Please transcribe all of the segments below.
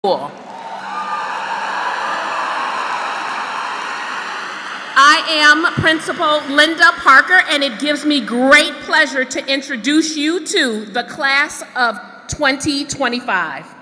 School. I am Principal Linda Parker, and it gives me great pleasure to introduce you to the class of 2025.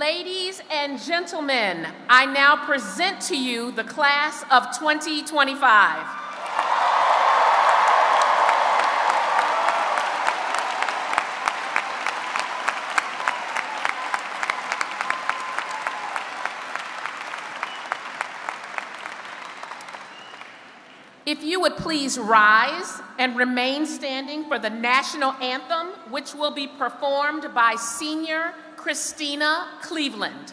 Ladies and gentlemen, I now present to you the class of 2025. If you would please rise and remain standing for the national anthem, which will be performed by senior Christina Cleveland.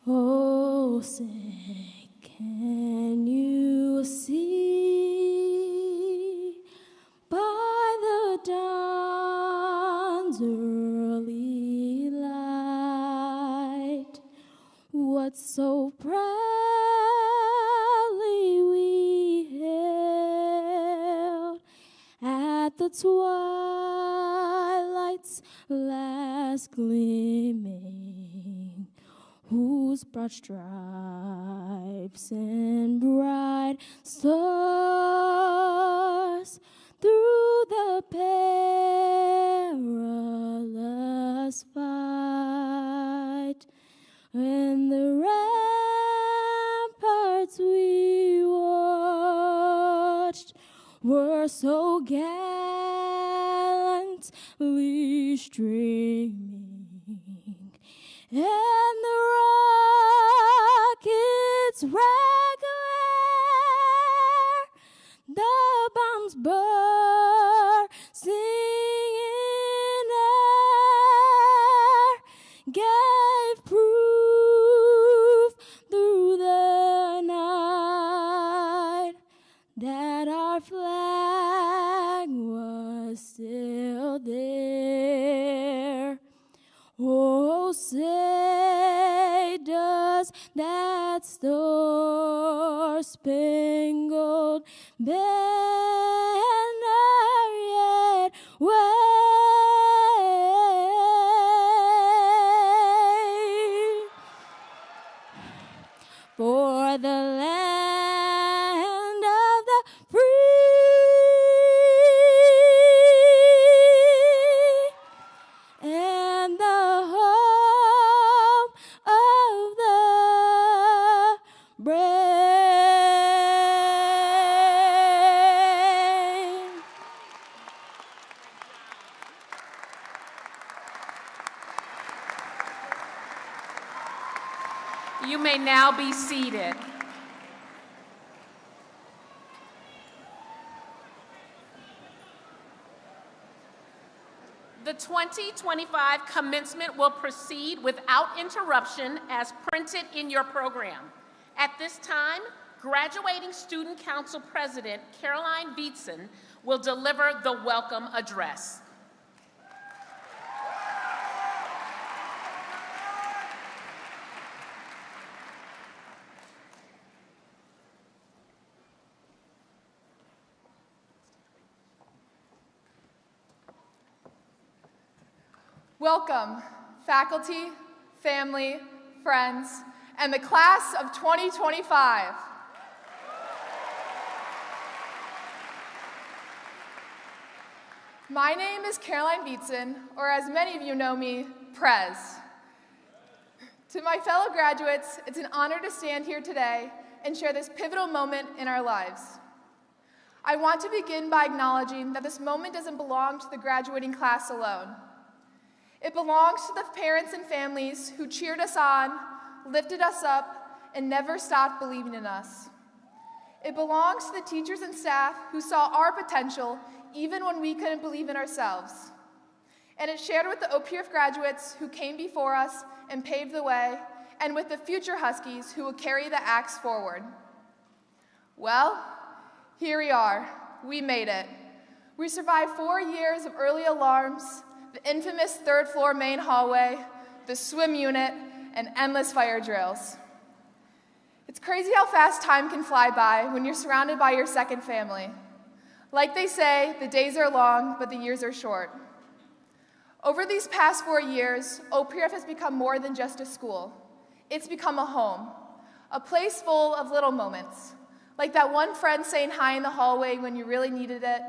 Oh, say, can you see by the dawn's early light what so proudly we hailed at the twilight's last gleaming, whose broad stripes and bright stars through the perilous fight and the ramparts we watched were so gallantly streaming, and the rockets regular, the bombs bursting in air, gave proof through the night that our flag was still there. Oh, say, does that star-spangled banner yet wave for the land of the free and the home of the brave? You may now be seated. The 2025 commencement will proceed without interruption as printed in your program. At this time, graduating Student Council President Caroline Beatson will deliver the welcome address. Welcome, faculty, family, friends, and the class of 2025. My name is Caroline Beatson, or as many of you know me, Prez. To my fellow graduates, it's an honor to stand here today and share this pivotal moment in our lives. I want to begin by acknowledging that this moment doesn't belong to the graduating class alone. It belongs to the parents and families who cheered us on, lifted us up, and never stopped believing in us. It belongs to the teachers and staff who saw our potential even when we couldn't believe in ourselves. And it's shared with the OPF graduates who came before us and paved the way, and with the future Huskies who will carry the axe forward. Well, here we are. We made it. We survived 4 years of early alarms, the infamous third-floor main hallway, the swim unit, and endless fire drills. It's crazy how fast time can fly by when you're surrounded by your second family. Like they say, the days are long, but the years are short. Over these past 4 years, OPRF has become more than just a school. It's become a home, a place full of little moments, like that one friend saying hi in the hallway when you really needed it,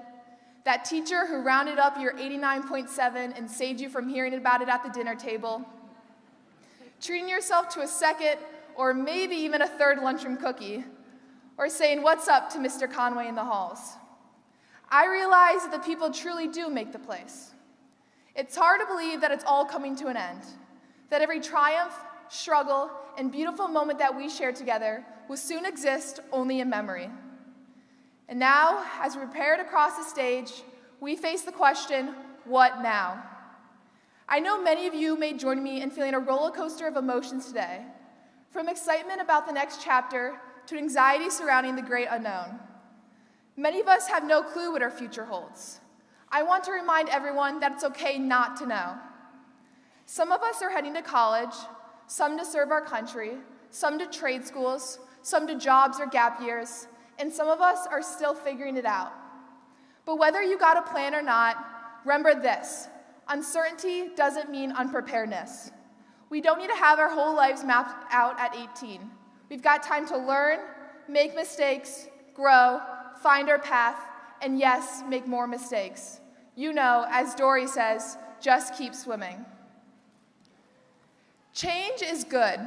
that teacher who rounded up your 89.7 and saved you from hearing about it at the dinner table, treating yourself to a second or maybe even a third lunchroom cookie, or saying what's up to Mr. Conway in the halls. I realize that the people truly do make the place. It's hard to believe that it's all coming to an end, that every triumph, struggle, and beautiful moment that we share together will soon exist only in memory. And now, as we prepare to cross the stage, we face the question, what now? I know many of you may join me in feeling a roller coaster of emotions today, from excitement about the next chapter to anxiety surrounding the great unknown. Many of us have no clue what our future holds. I want to remind everyone that it's okay not to know. Some of us are heading to college, some to serve our country, some to trade schools, some to jobs or gap years, and some of us are still figuring it out. But whether you got a plan or not, remember this: uncertainty doesn't mean unpreparedness. We don't need to have our whole lives mapped out at 18. We've got time to learn, make mistakes, grow, find our path, and yes, make more mistakes. You know, as Dory says, just keep swimming. Change is good.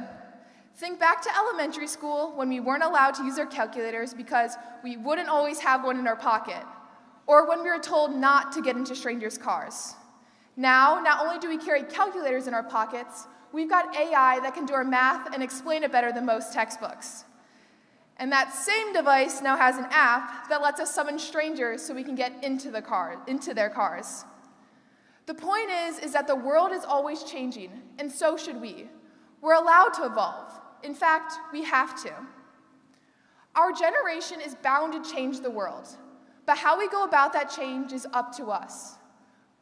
Think back to elementary school when we weren't allowed to use our calculators because we wouldn't always have one in our pocket, or when we were told not to get into strangers' cars. Now, not only do we carry calculators in our pockets, we've got AI that can do our math and explain it better than most textbooks. And that same device now has an app that lets us summon strangers so we can get into their cars. The point is that the world is always changing, and so should we. We're allowed to evolve. In fact, we have to. Our generation is bound to change the world, but how we go about that change is up to us.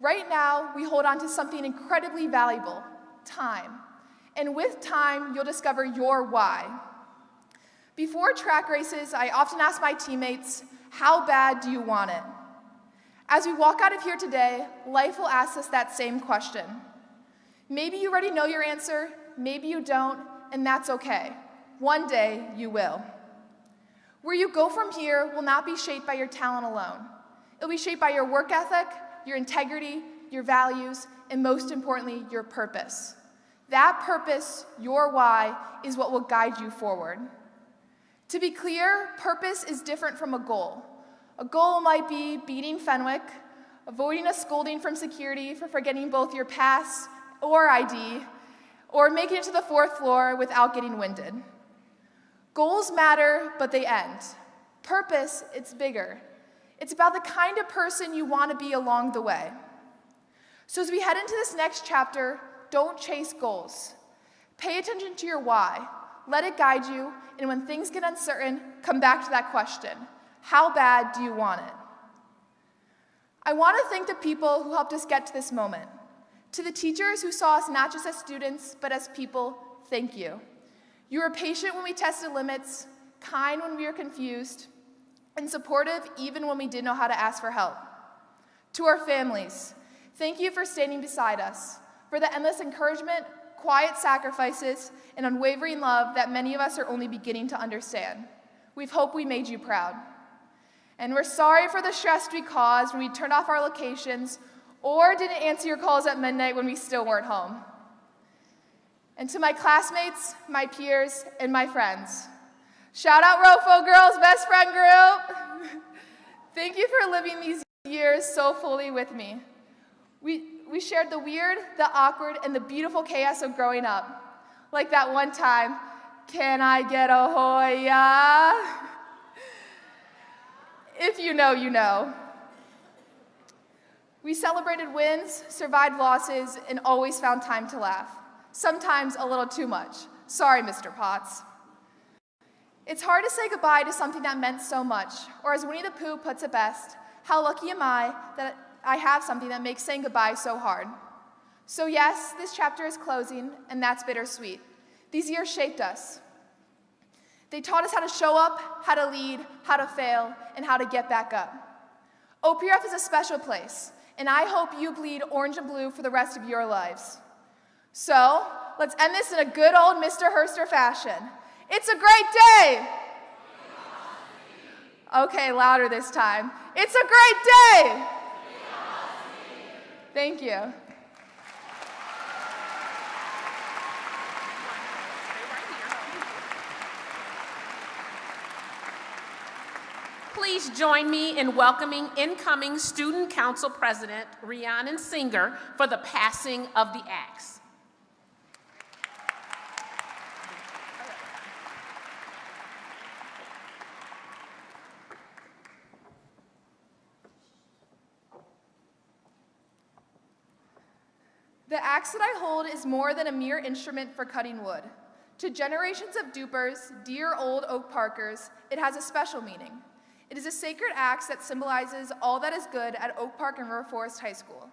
Right now, we hold on to something incredibly valuable: time. And with time, you'll discover your why. Before track races, I often ask my teammates, how bad do you want it? As we walk out of here today, life will ask us that same question. Maybe you already know your answer, maybe you don't, and that's okay. One day, you will. Where you go from here will not be shaped by your talent alone. It'll be shaped by your work ethic, your integrity, your values, and most importantly, your purpose. That purpose, your why, is what will guide you forward. To be clear, purpose is different from a goal. A goal might be beating Fenwick, avoiding a scolding from security for forgetting both your pass or ID, or making it to the 4th floor without getting winded. Goals matter, but they end. Purpose, it's bigger. It's about the kind of person you want to be along the way. So as we head into this next chapter, don't chase goals. Pay attention to your why. Let it guide you, and when things get uncertain, come back to that question. How bad do you want it? I want to thank the people who helped us get to this moment. To the teachers who saw us not just as students, but as people, thank you. You were patient when we tested limits, kind when we were confused, and supportive even when we didn't know how to ask for help. To our families, thank you for standing beside us, for the endless encouragement, quiet sacrifices, and unwavering love that many of us are only beginning to understand. We hope we made you proud. And we're sorry for the stress we caused when we turned off our locations or didn't answer your calls at midnight when we still weren't home. And to my classmates, my peers, and my friends, shout out ROFO Girls Best Friend Group. Thank you for living these years so fully with me. We shared the weird, the awkward, and the beautiful chaos of growing up. Like that one time, can I get a Hoya? If you know, you know. We celebrated wins, survived losses, and always found time to laugh. Sometimes a little too much. Sorry, Mr. Potts. It's hard to say goodbye to something that meant so much, or as Winnie the Pooh puts it best, how lucky am I that I have something that makes saying goodbye so hard. So yes, this chapter is closing, and that's bittersweet. These years shaped us. They taught us how to show up, how to lead, how to fail, and how to get back up. OPRF is a special place, and I hope you bleed orange and blue for the rest of your lives. So, let's end this in a good old Mr. Herster fashion. It's a great day! Okay, louder this time. It's a great day! Thank you. Please join me in welcoming incoming Student Council President Rhiannon Singer for the passing of the axe. The axe that I hold is more than a mere instrument for cutting wood. To generations of dupers, dear old Oak Parkers, it has a special meaning. It is a sacred axe that symbolizes all that is good at Oak Park and River Forest High School.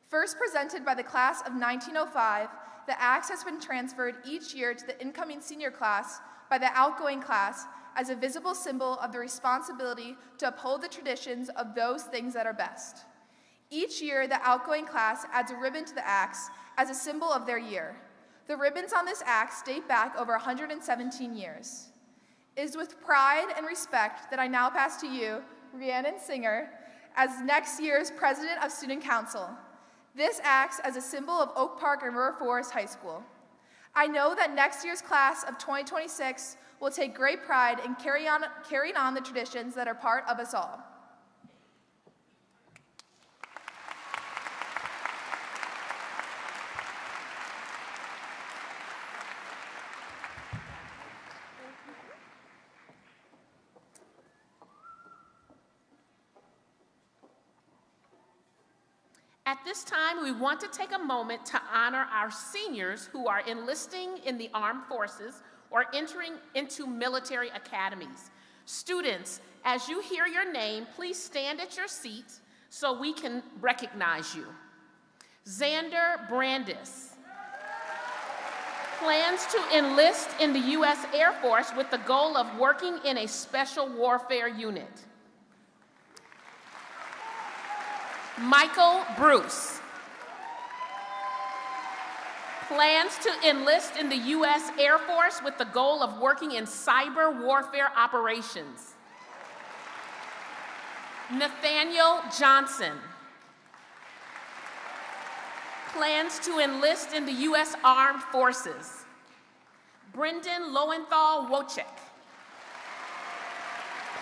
First presented by the class of 1905, the axe has been transferred each year to the incoming senior class by the outgoing class as a visible symbol of the responsibility to uphold the traditions of those things that are best. Each year, the outgoing class adds a ribbon to the axe as a symbol of their year. The ribbons on this axe date back over 117 years. It is with pride and respect that I now pass to you, Rhiannon Singer, as next year's President of Student Council. This acts as a symbol of Oak Park and River Forest High School. I know that next year's class of 2026 will take great pride in carrying on the traditions that are part of us all. At this time, we want to take a moment to honor our seniors who are enlisting in the armed forces or entering into military academies. Students, as you hear your name, please stand at your seat so we can recognize you. Xander Brandis plans to enlist in the U.S. Air Force with the goal of working in a special warfare unit. Michael Bruce plans to enlist in the U.S. Air Force with the goal of working in cyber warfare operations. Nathaniel Johnson plans to enlist in the U.S. Armed Forces. Brendan Lowenthal Wojcik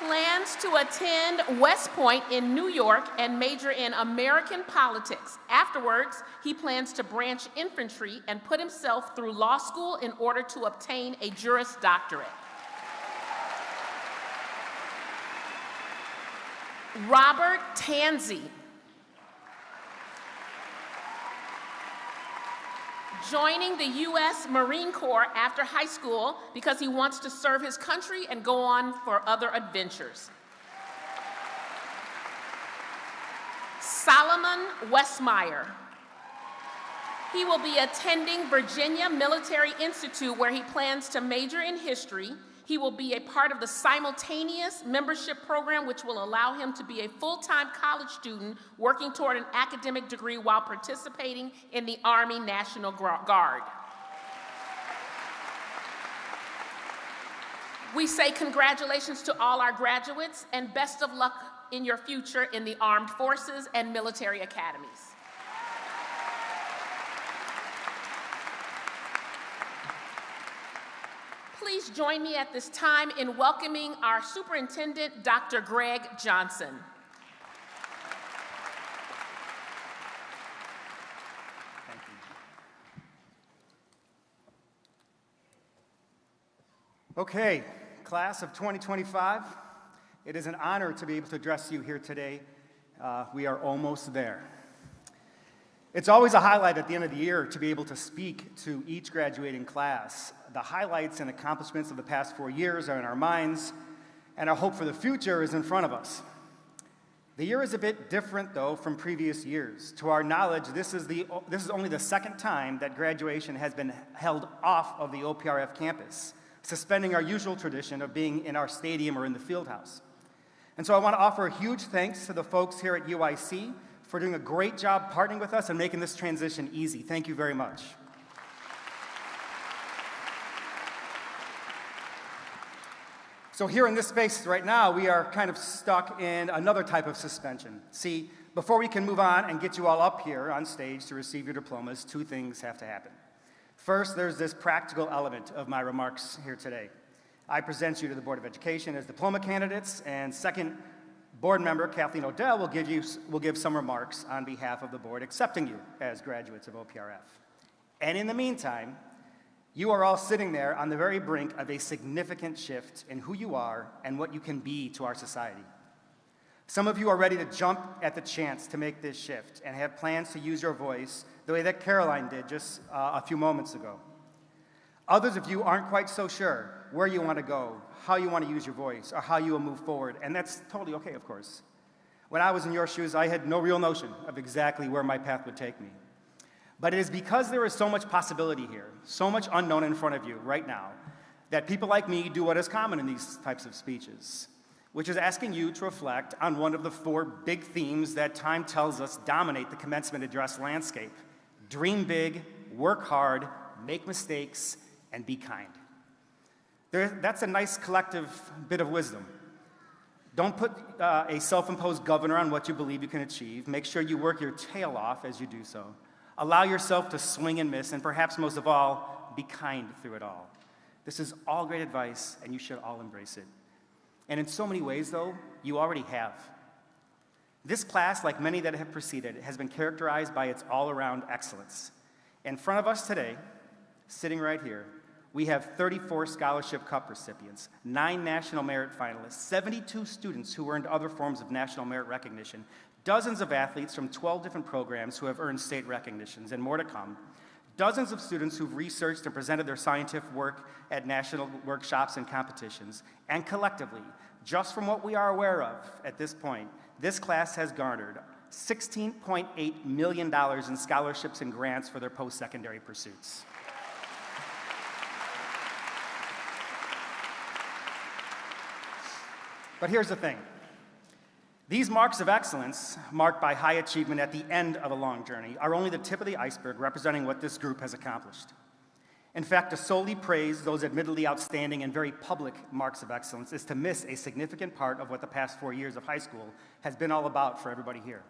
plans to attend West Point in New York and major in American politics. Afterwards, he plans to branch infantry and put himself through law school in order to obtain a Juris Doctorate. Robert Tansey joining the U.S. Marine Corps after high school because he wants to serve his country and go on for other adventures. Solomon Westmeyer. He will be attending Virginia Military Institute where he plans to major in history. He will be a part of the simultaneous membership program, which will allow him to be a full-time college student working toward an academic degree while participating in the Army National Guard. We say congratulations to all our graduates and best of luck in your future in the armed forces and military academies. Please join me at this time in welcoming our Superintendent, Dr. Greg Johnson. Thank you. Okay, class of 2025, it is an honor to be able to address you here today. We are almost there. It's always a highlight at the end of the year to be able to speak to each graduating class. The highlights and accomplishments of the past 4 years are in our minds, and our hope for the future is in front of us. The year is a bit different, though, from previous years. To our knowledge, this is only the second time that graduation has been held off of the OPRF campus. suspending our usual tradition of being in our stadium or in the field house. And so I want to offer a huge thanks to the folks here at UIC for doing a great job partnering with us and making this transition easy. Thank you very much. So here in this space right now, we are kind of stuck in another type of suspension. See, before we can move on and get you all up here on stage to receive your diplomas, two things have to happen. First, there's this practical element of my remarks here today. I present you to the Board of Education as diploma candidates, and second, board member Kathleen Odell will give some remarks on behalf of the board accepting you as graduates of OPRF. And in the meantime, you are all sitting there on the very brink of a significant shift in who you are and what you can be to our society. Some of you are ready to jump at the chance to make this shift and have plans to use your voice the way that Caroline did just a few moments ago. Others of you aren't quite so sure where you want to go, how you want to use your voice, or how you will move forward, and that's totally okay, of course. When I was in your shoes, I had no real notion of exactly where my path would take me. But it is because there is so much possibility here, so much unknown in front of you right now, that people like me do what is common in these types of speeches, which is asking you to reflect on one of the four big themes that time tells us dominate the commencement address landscape. Dream big, work hard, make mistakes, and be kind. That's a nice collective bit of wisdom. Don't put a self-imposed governor on what you believe you can achieve. Make sure you work your tail off as you do so. Allow yourself to swing and miss, and perhaps most of all, be kind through it all. This is all great advice, and you should all embrace it. And in so many ways, though, you already have. This class, like many that have preceded, has been characterized by its all-around excellence. In front of us today, sitting right here, we have 34 Scholarship Cup recipients, 9 National Merit finalists, 72 students who earned other forms of national merit recognition, dozens of athletes from 12 different programs who have earned state recognitions, and more to come, dozens of students who've researched and presented their scientific work at national workshops and competitions, and collectively, just from what we are aware of at this point, this class has garnered $16.8 million in scholarships and grants for their post-secondary pursuits. But here's the thing. These marks of excellence, marked by high achievement at the end of a long journey, are only the tip of the iceberg representing what this group has accomplished. In fact, to solely praise those admittedly outstanding and very public marks of excellence is to miss a significant part of what the past 4 years of high school has been all about for everybody here.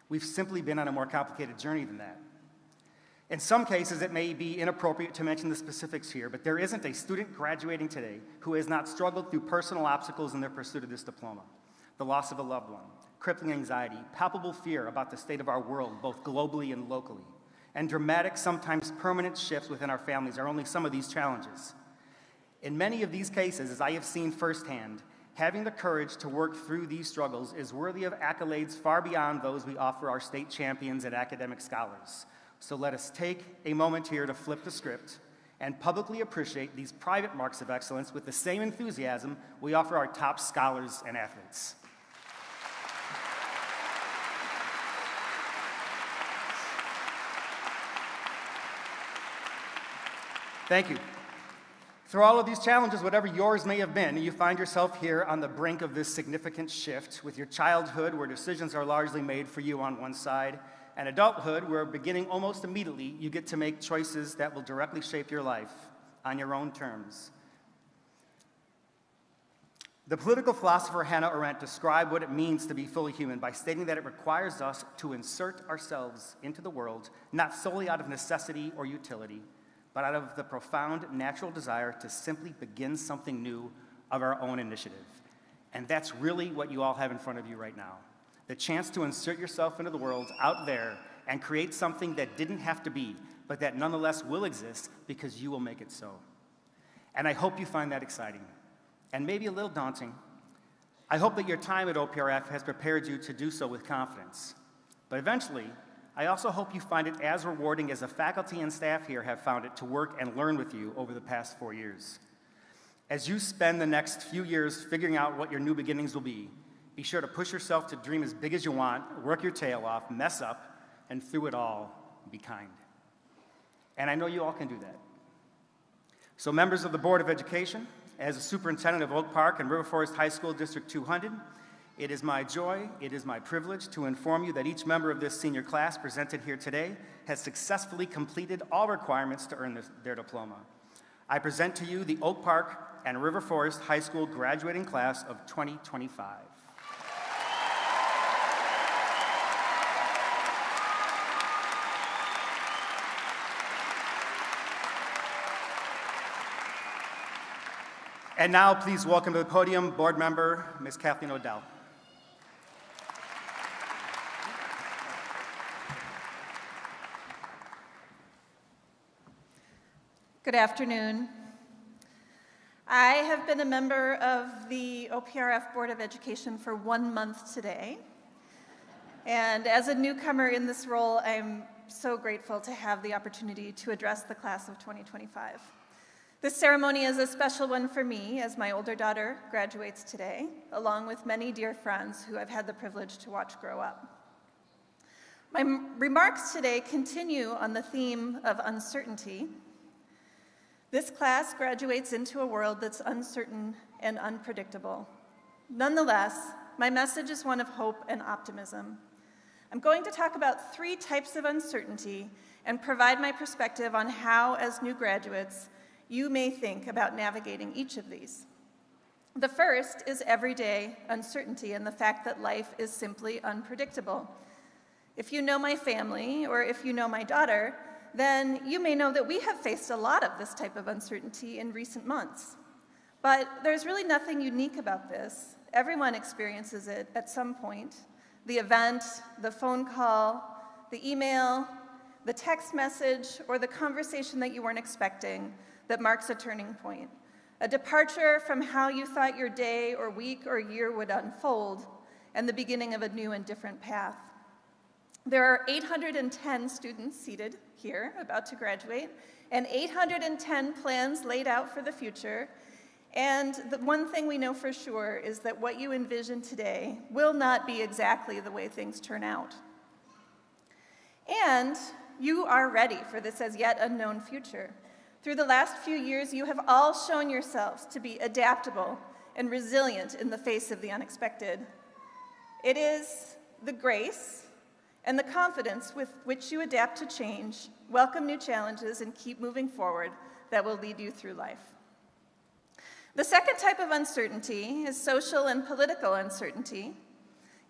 We've simply been on a more complicated journey than that. In some cases, it may be inappropriate to mention the specifics here, but there isn't a student graduating today who has not struggled through personal obstacles in their pursuit of this diploma. The loss of a loved one, crippling anxiety, palpable fear about the state of our world, both globally and locally, and dramatic, sometimes permanent shifts within our families are only some of these challenges. In many of these cases, as I have seen firsthand, having the courage to work through these struggles is worthy of accolades far beyond those we offer our state champions and academic scholars. So let us take a moment here to flip the script and publicly appreciate these private marks of excellence with the same enthusiasm we offer our top scholars and athletes. Thank you. Through all of these challenges, whatever yours may have been, you find yourself here on the brink of this significant shift with your childhood, where decisions are largely made for you on one side, and adulthood, where beginning almost immediately, you get to make choices that will directly shape your life on your own terms. The political philosopher Hannah Arendt described what it means to be fully human by stating that it requires us to insert ourselves into the world, not solely out of necessity or utility, but out of the profound natural desire to simply begin something new of our own initiative. And that's really what you all have in front of you right now. The chance to insert yourself into the world out there and create something that didn't have to be, but that nonetheless will exist because you will make it so. And I hope you find that exciting, and maybe a little daunting. I hope that your time at OPRF has prepared you to do so with confidence. But eventually, I also hope you find it as rewarding as the faculty and staff here have found it to work and learn with you over the past 4 years. As you spend the next few years figuring out what your new beginnings will be sure to push yourself to dream as big as you want, work your tail off, mess up, and through it all, be kind. And I know you all can do that. So members of the Board of Education, as a superintendent of Oak Park and River Forest High School District 200, it is my joy, it is my privilege to inform you that each member of this senior class presented here today has successfully completed all requirements to earn their diploma. I present to you the Oak Park and River Forest High School graduating class of 2025. And now, please welcome to the podium board member, Ms. Kathleen Odell. Good afternoon. I have been a member of the OPRF Board of Education for 1 month today. And as a newcomer in this role, I'm so grateful to have the opportunity to address the class of 2025. This ceremony is a special one for me as my older daughter graduates today, along with many dear friends who I've had the privilege to watch grow up. My remarks today continue on the theme of uncertainty. This class graduates into a world that's uncertain and unpredictable. Nonetheless, my message is one of hope and optimism. I'm going to talk about 3 types of uncertainty and provide my perspective on how, as new graduates, you may think about navigating each of these. The first is everyday uncertainty and the fact that life is simply unpredictable. If you know my family, or if you know my daughter, then you may know that we have faced a lot of this type of uncertainty in recent months. But there's really nothing unique about this. Everyone experiences it at some point. The event, the phone call, the email, the text message, or the conversation that you weren't expecting that marks a turning point, a departure from how you thought your day or week or year would unfold, and the beginning of a new and different path. There are 810 students seated here, about to graduate, and 810 plans laid out for the future. And the one thing we know for sure is that what you envision today will not be exactly the way things turn out. And you are ready for this as yet unknown future. Through the last few years, you have all shown yourselves to be adaptable and resilient in the face of the unexpected. It is the grace and the confidence with which you adapt to change, welcome new challenges, and keep moving forward that will lead you through life. The second type of uncertainty is social and political uncertainty.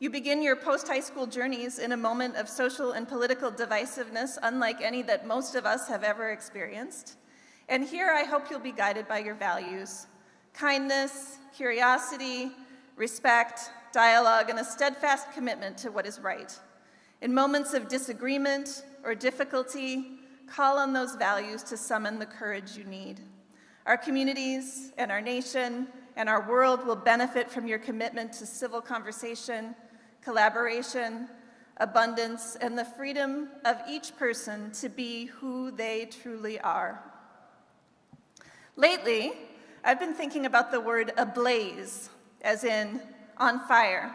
You begin your post-high school journeys in a moment of social and political divisiveness unlike any that most of us have ever experienced. And here I hope you'll be guided by your values: kindness, curiosity, respect, dialogue, and a steadfast commitment to what is right. In moments of disagreement or difficulty, call on those values to summon the courage you need. Our communities and our nation and our world will benefit from your commitment to civil conversation, collaboration, abundance, and the freedom of each person to be who they truly are. Lately, I've been thinking about the word ablaze, as in on fire.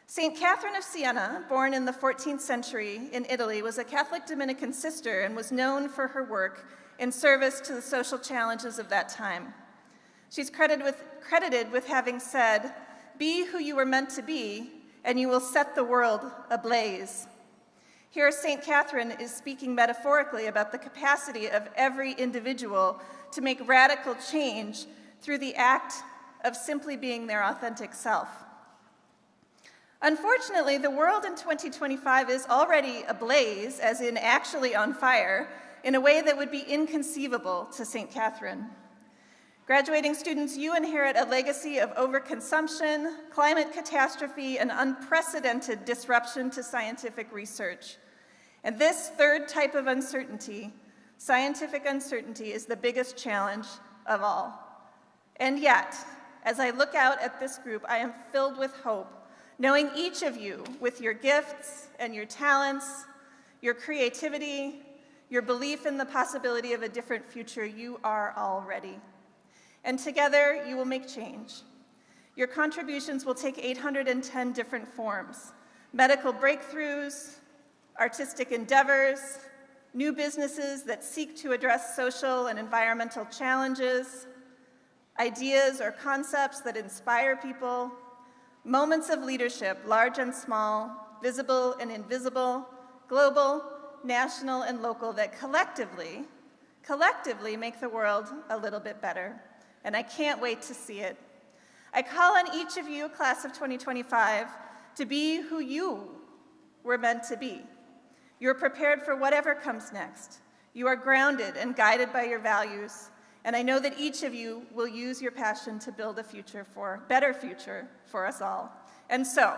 St. Catherine of Siena, born in the 14th century in Italy, was a Catholic Dominican sister and was known for her work in service to the social challenges of that time. She's credited with having said, "Be who you were meant to be, and you will set the world ablaze." Here, St. Catherine is speaking metaphorically about the capacity of every individual to make radical change through the act of simply being their authentic self. Unfortunately, the world in 2025 is already ablaze, as in actually on fire, in a way that would be inconceivable to St. Catherine. Graduating students, you inherit a legacy of overconsumption, climate catastrophe, and unprecedented disruption to scientific research. And this third type of uncertainty, scientific uncertainty, is the biggest challenge of all. And yet, as I look out at this group, I am filled with hope, knowing each of you with your gifts and your talents, your creativity, your belief in the possibility of a different future, you are all ready. And together, you will make change. Your contributions will take 810 different forms: medical breakthroughs, artistic endeavors, new businesses that seek to address social and environmental challenges, ideas or concepts that inspire people, moments of leadership, large and small, visible and invisible, global, national, and local, that collectively make the world a little bit better. And I can't wait to see it. I call on each of you, class of 2025, to be who you were meant to be. You're prepared for whatever comes next. You are grounded and guided by your values, and I know that each of you will use your passion to build a better future for us all. And so,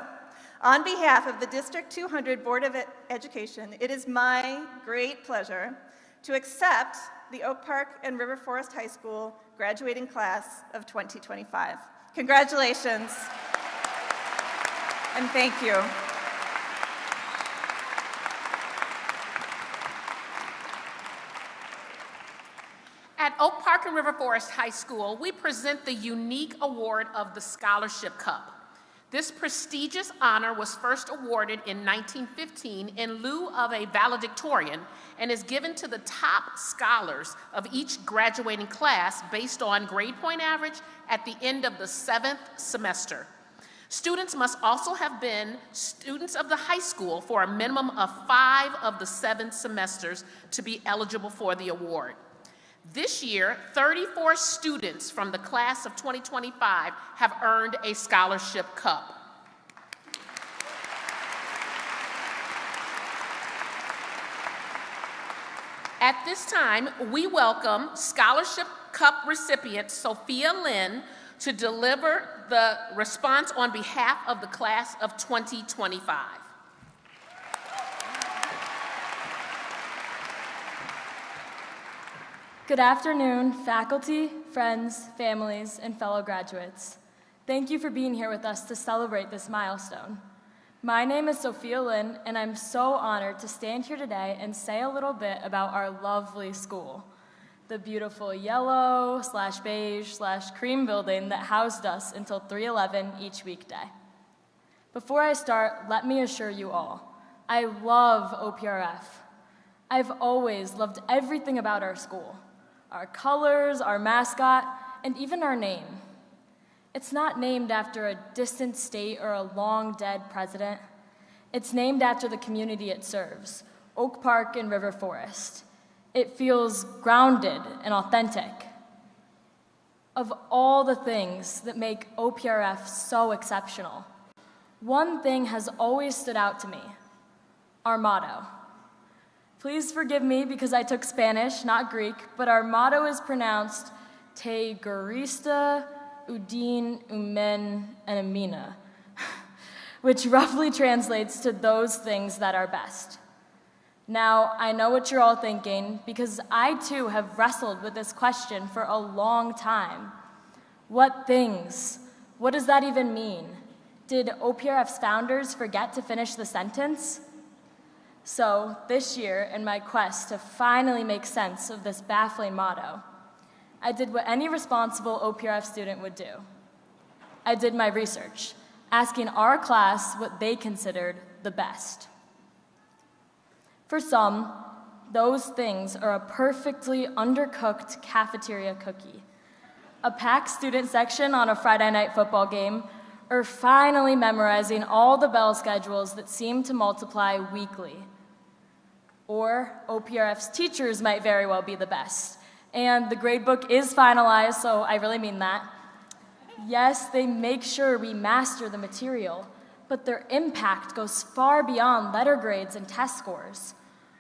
on behalf of the District 200 Board of Education, it is my great pleasure to accept the Oak Park and River Forest High School graduating class of 2025. Congratulations, and thank you. At Oak Park and River Forest High School, we present the unique award of the Scholarship Cup. This prestigious honor was first awarded in 1915 in lieu of a valedictorian and is given to the top scholars of each graduating class based on grade point average at the end of the 7th semester. Students must also have been students of the high school for a minimum of 5 of the 7 semesters to be eligible for the award. This year, 34 students from the class of 2025 have earned a scholarship cup. At this time, we welcome Scholarship Cup recipient Sophia Lynn to deliver the response on behalf of the class of 2025. Good afternoon, faculty, friends, families, and fellow graduates. Thank you for being here with us to celebrate this milestone. My name is Sophia Lynn, and I'm so honored to stand here today and say a little bit about our lovely school, the beautiful yellow/beige/cream building that housed us until 3/11 each weekday. Before I start, let me assure you all, I love OPRF. I've always loved everything about our school. Our colors, our mascot, and even our name. It's not named after a distant state or a long-dead president. It's named after the community it serves, Oak Park and River Forest. It feels grounded and authentic. Of all the things that make OPRF so exceptional, one thing has always stood out to me, our motto. Please forgive me because I took Spanish, not Greek, but our motto is pronounced Te Gurista, Udin, Umen, and Amina, which roughly translates to those things that are best. Now, I know what you're all thinking, because I too have wrestled with this question for a long time. What things? What does that even mean? Did OPRF's founders forget to finish the sentence? So, this year, in my quest to finally make sense of this baffling motto, I did what any responsible OPRF student would do. I did my research, asking our class what they considered the best. For some, those things are a perfectly undercooked cafeteria cookie, a packed student section on a Friday night football game, or finally memorizing all the bell schedules that seem to multiply weekly. Or OPRF's teachers might very well be the best. And the gradebook is finalized, so I really mean that. Yes, they make sure we master the material, but their impact goes far beyond letter grades and test scores.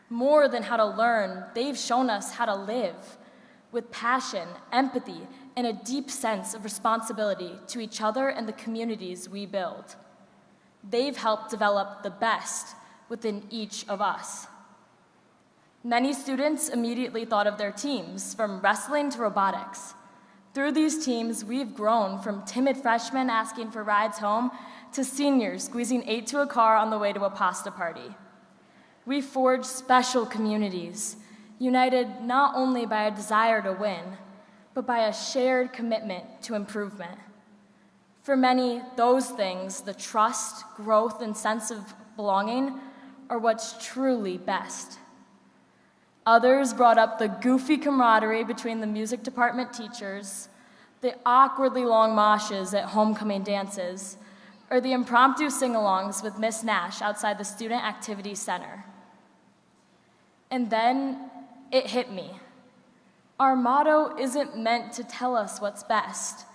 More than how to learn, they've shown us how to live with passion, empathy, and a deep sense of responsibility to each other and the communities we build. They've helped develop the best within each of us. Many students immediately thought of their teams, from wrestling to robotics. Through these teams, we've grown from timid freshmen asking for rides home to seniors squeezing 8 to a car on the way to a pasta party. We forged special communities, united not only by a desire to win, but by a shared commitment to improvement. For many, those things, the trust, growth, and sense of belonging, are what's truly best. Others brought up the goofy camaraderie between the music department teachers, the awkwardly long moshes at homecoming dances, or the impromptu sing-alongs with Miss Nash outside the Student Activity Center. And then it hit me. Our motto isn't meant to tell us what's best.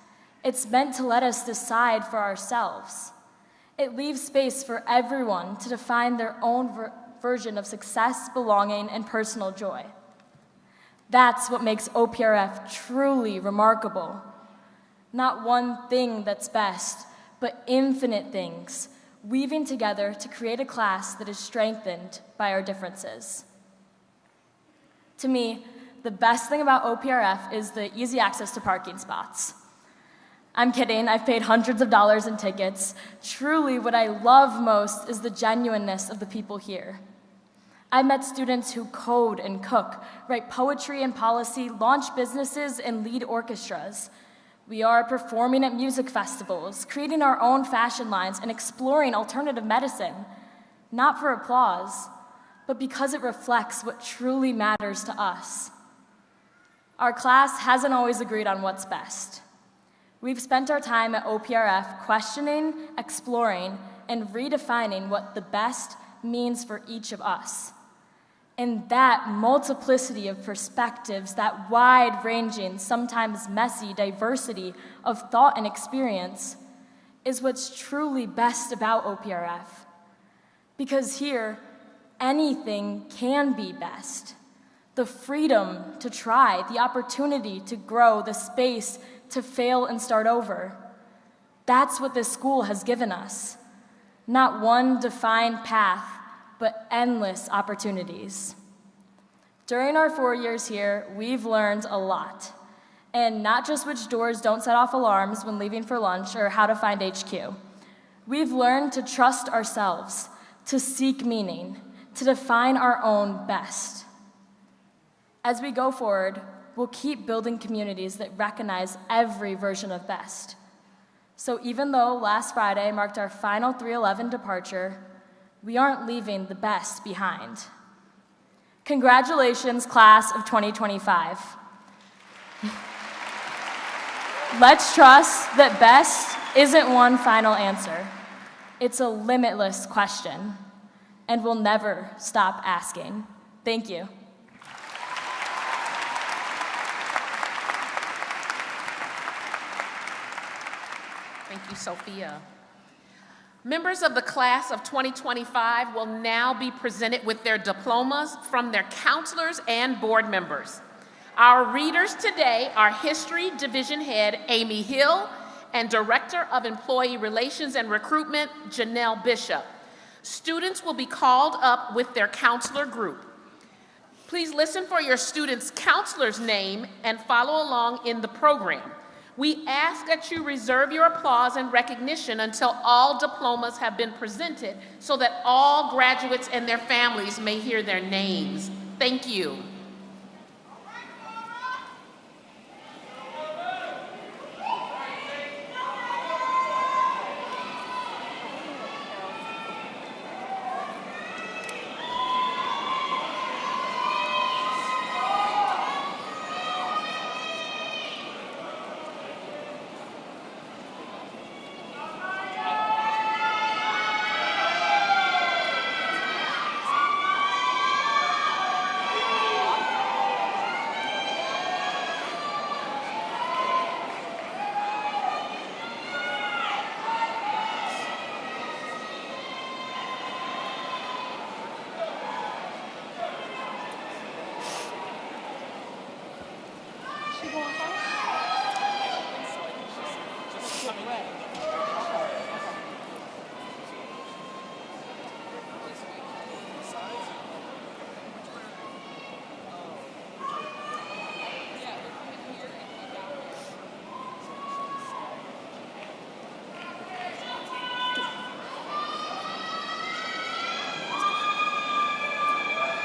It's meant to let us decide for ourselves. It leaves space for everyone to define their own version of success, belonging, and personal joy. That's what makes OPRF truly remarkable. Not one thing that's best, but infinite things, weaving together to create a class that is strengthened by our differences. To me, the best thing about OPRF is the easy access to parking spots. I'm kidding, I've paid hundreds of dollars in tickets. Truly, what I love most is the genuineness of the people here. I met students who code and cook, write poetry and policy, launch businesses, and lead orchestras. We are performing at music festivals, creating our own fashion lines, and exploring alternative medicine, not for applause, but because it reflects what truly matters to us. Our class hasn't always agreed on what's best. We've spent our time at OPRF questioning, exploring, and redefining what the best means for each of us. And that multiplicity of perspectives, that wide-ranging, sometimes messy diversity of thought and experience is what's truly best about OPRF. Because here, anything can be best. The freedom to try, the opportunity to grow, the space to fail and start over. That's what this school has given us. Not one defined path, but endless opportunities. During our 4 years here, we've learned a lot. And not just which doors don't set off alarms when leaving for lunch or how to find HQ. We've learned to trust ourselves, to seek meaning, to define our own best. As we go forward, we'll keep building communities that recognize every version of best. So even though last Friday marked our final 311 departure, we aren't leaving the best behind. Congratulations, class of 2025. Let's trust that best isn't one final answer. It's a limitless question, and we'll never stop asking. Thank you. Thank you, Sophia. Members of the class of 2025 will now be presented with their diplomas from their counselors and board members. Our readers today are History Division Head Amy Hill and Director of Employee Relations and Recruitment Janelle Bishop. Students will be called up with their counselor group. Please listen for your student's counselor's name and follow along in the program. We ask that you reserve your applause and recognition until all diplomas have been presented so that all graduates and their families may hear their names. Thank you.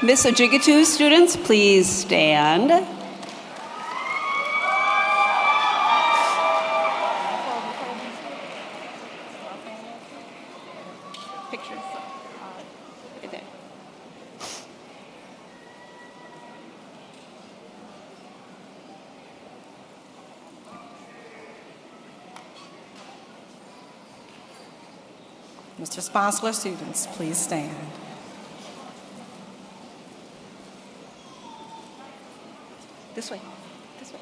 Miss Ojigatu students, please stand. Picture. Right there. Mr. Sponsler, students, please stand. This way, this way.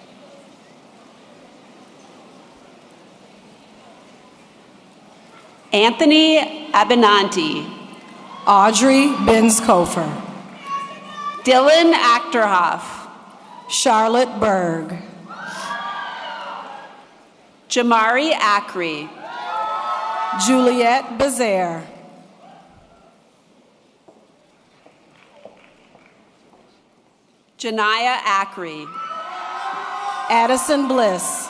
Anthony Abenanti. Audrey Benskofer. Dylan Achterhoff. Charlotte Berg. Jamari Acri. Juliette Bezaire. Janaya Acri. Addison Bliss.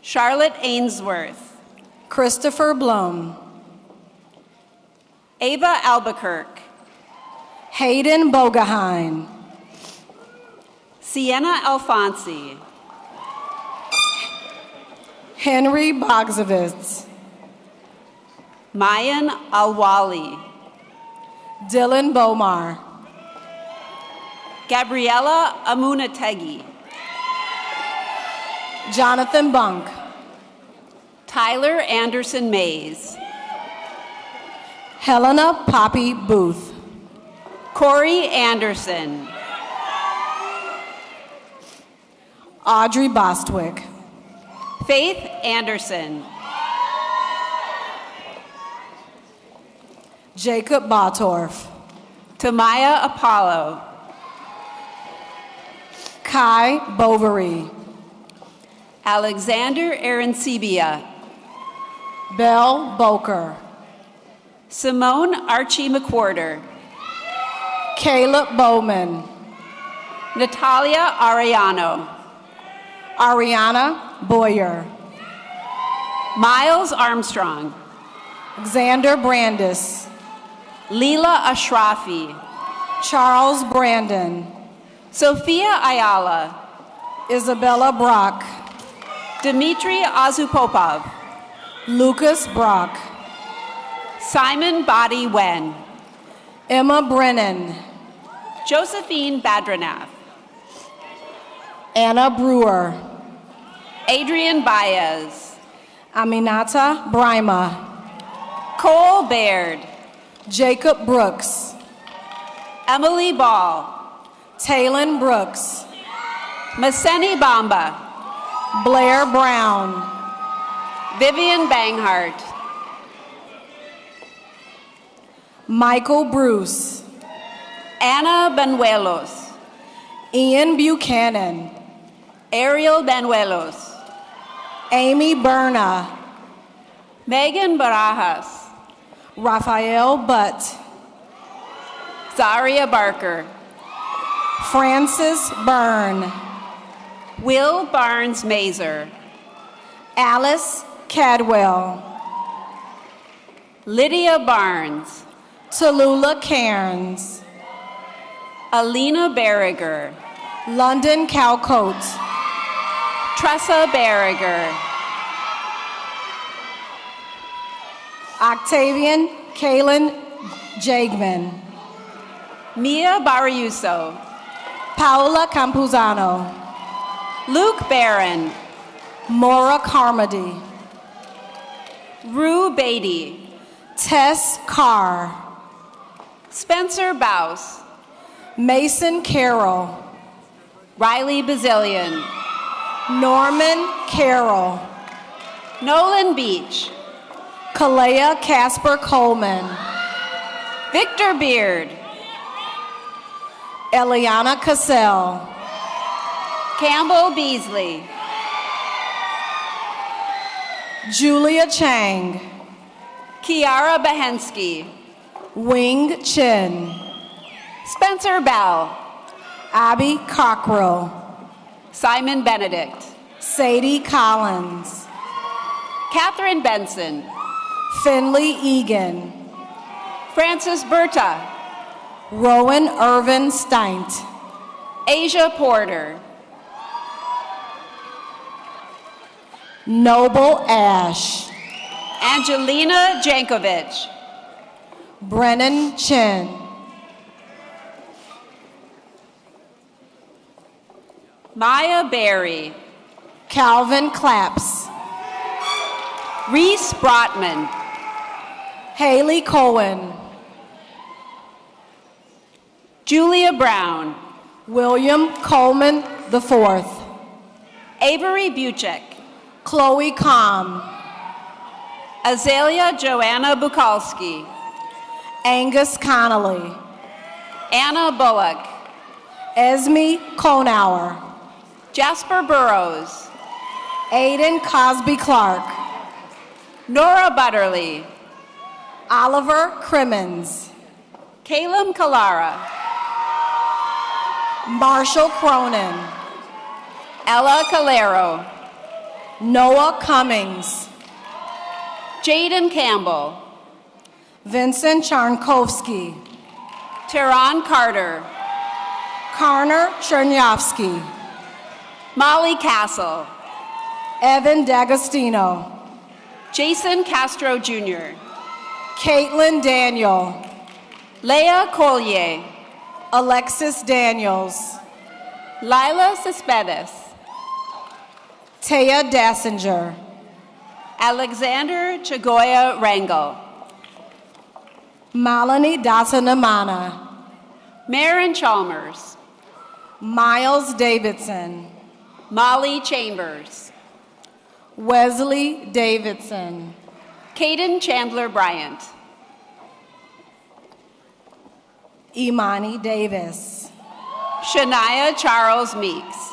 Charlotte Ainsworth. Christopher Blum. Ava Albuquerque. Hayden Bogaheim. Sienna Alfonsi. Henry Bogzovitz. Mayan Alwali. Dylan Bomar. Gabriella Amunategi. Jonathan Bunk. Tyler Anderson Mays. Helena Poppy Booth. Corey Anderson. Audrey Bostwick. Faith Anderson. Jacob Bottorff. Tamaya Apollo. Kai Bovary. Alexander Arancibia. Belle Boker. Simone Archie McWhorter. Caleb Bowman. Natalia Arellano. Ariana Boyer. Miles Armstrong. Xander Brandis. Leela Ashrafi. Charles Brandon. Sophia Ayala. Isabella Brock. Dmitry Azupopov. Lucas Brock. Simon Body Wen. Emma Brennan. Josephine Badranath. Anna Brewer. Adrian Baez. Aminata Brima. Cole Baird. Jacob Brooks. Emily Ball. Taylon Brooks. Maseni Bamba. Blair Brown. Vivian Banghart. Michael Bruce. Anna Benuelos. Ian Buchanan. Ariel Benuelos. Amy Berna. Megan Barajas. Raphael Butt. Zaria Barker. Francis Byrne. Will Barnes Mazer. Alice Cadwell. Lydia Barnes. Tallulah Cairns. Alina Berriger. London Calcote. Tressa Berriger. Octavian Kaylin Jagman. Mia Barriuso. Paola Campuzano. Luke Barron. Maura Carmody. Rue Beatty. Tess Carr. Spencer Baus. Mason Carroll. Riley Bazillion. Norman Carroll. Nolan Beach. Kalea Casper Coleman. Victor Beard. Eliana Cassell. Campbell Beasley. Julia Chang. Kiara Behensky. Wing Chin. Spencer Bell. Abby Cockrell. Simon Benedict. Sadie Collins. Catherine Benson. Finley Egan. Francis Berta. Rowan Irvin Steint. Asia Porter. Noble Ash. Angelina Jankovic. Brennan Chin. Maya Berry. Calvin Claps. Reese Brotman. Haley Cohen. Julia Brown. William Coleman IV. Avery Buchek. Chloe Kalm. Azalea Joanna Bukalski. Angus Connolly. Anna Bullock. Esme Konauer. Jasper Burrows. Aiden Cosby Clark. Nora Butterly. Oliver Crimmins. Caleb Kalara. Marshall Cronin. Ella Calero. Noah Cummings. Jaden Campbell. Vincent Charnkovsky. Teron Carter. Karner Chernyavsky. Molly Castle. Evan D'Agostino. Jason Castro Jr. Caitlin Daniel. Leah Collier. Alexis Daniels. Lila Cespedes. Taya Dassinger. Alexander Chagoya Rangel. Malini Dasanamana. Marin Chalmers. Miles Davidson. Molly Chambers. Wesley Davidson. Caden Chandler Bryant. Imani Davis. Shania Charles Meeks.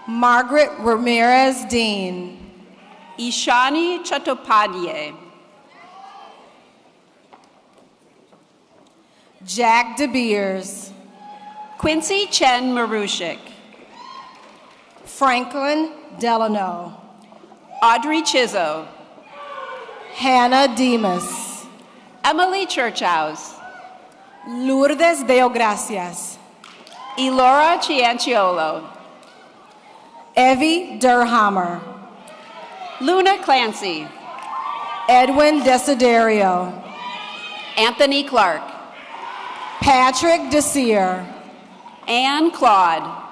Margaret Ramirez Dean. Ishani Chattopadhyay. Jack DeBeers. Quincy Chen Marushik. Franklin Delano. Audrey Chizzo. Hannah Demas. Emily Churchhouse. Lourdes Deogracias. Elora Cianciolo. Evie Durhammer. Luna Clancy. Edwin Desiderio. Anthony Clark. Patrick Desir. Anne Claude.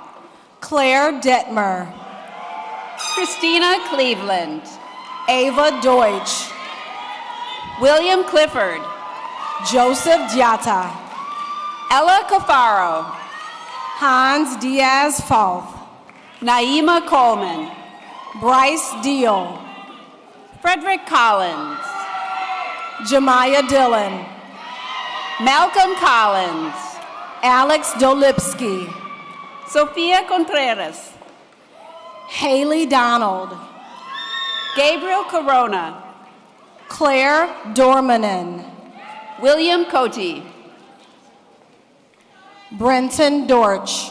Claire Detmer. Christina Cleveland. Ava Deutsch. William Clifford. Joseph Diata. Ella Cafaro. Hans Diaz Falth. Naima Coleman. Bryce Deal. Frederick Collins. Jemiah Dillon. Malcolm Collins. Alex Dolipsky. Sophia Contreras. Haley Donald. Gabriel Corona. Claire Dormanen. William Cote. Brenton Dorch.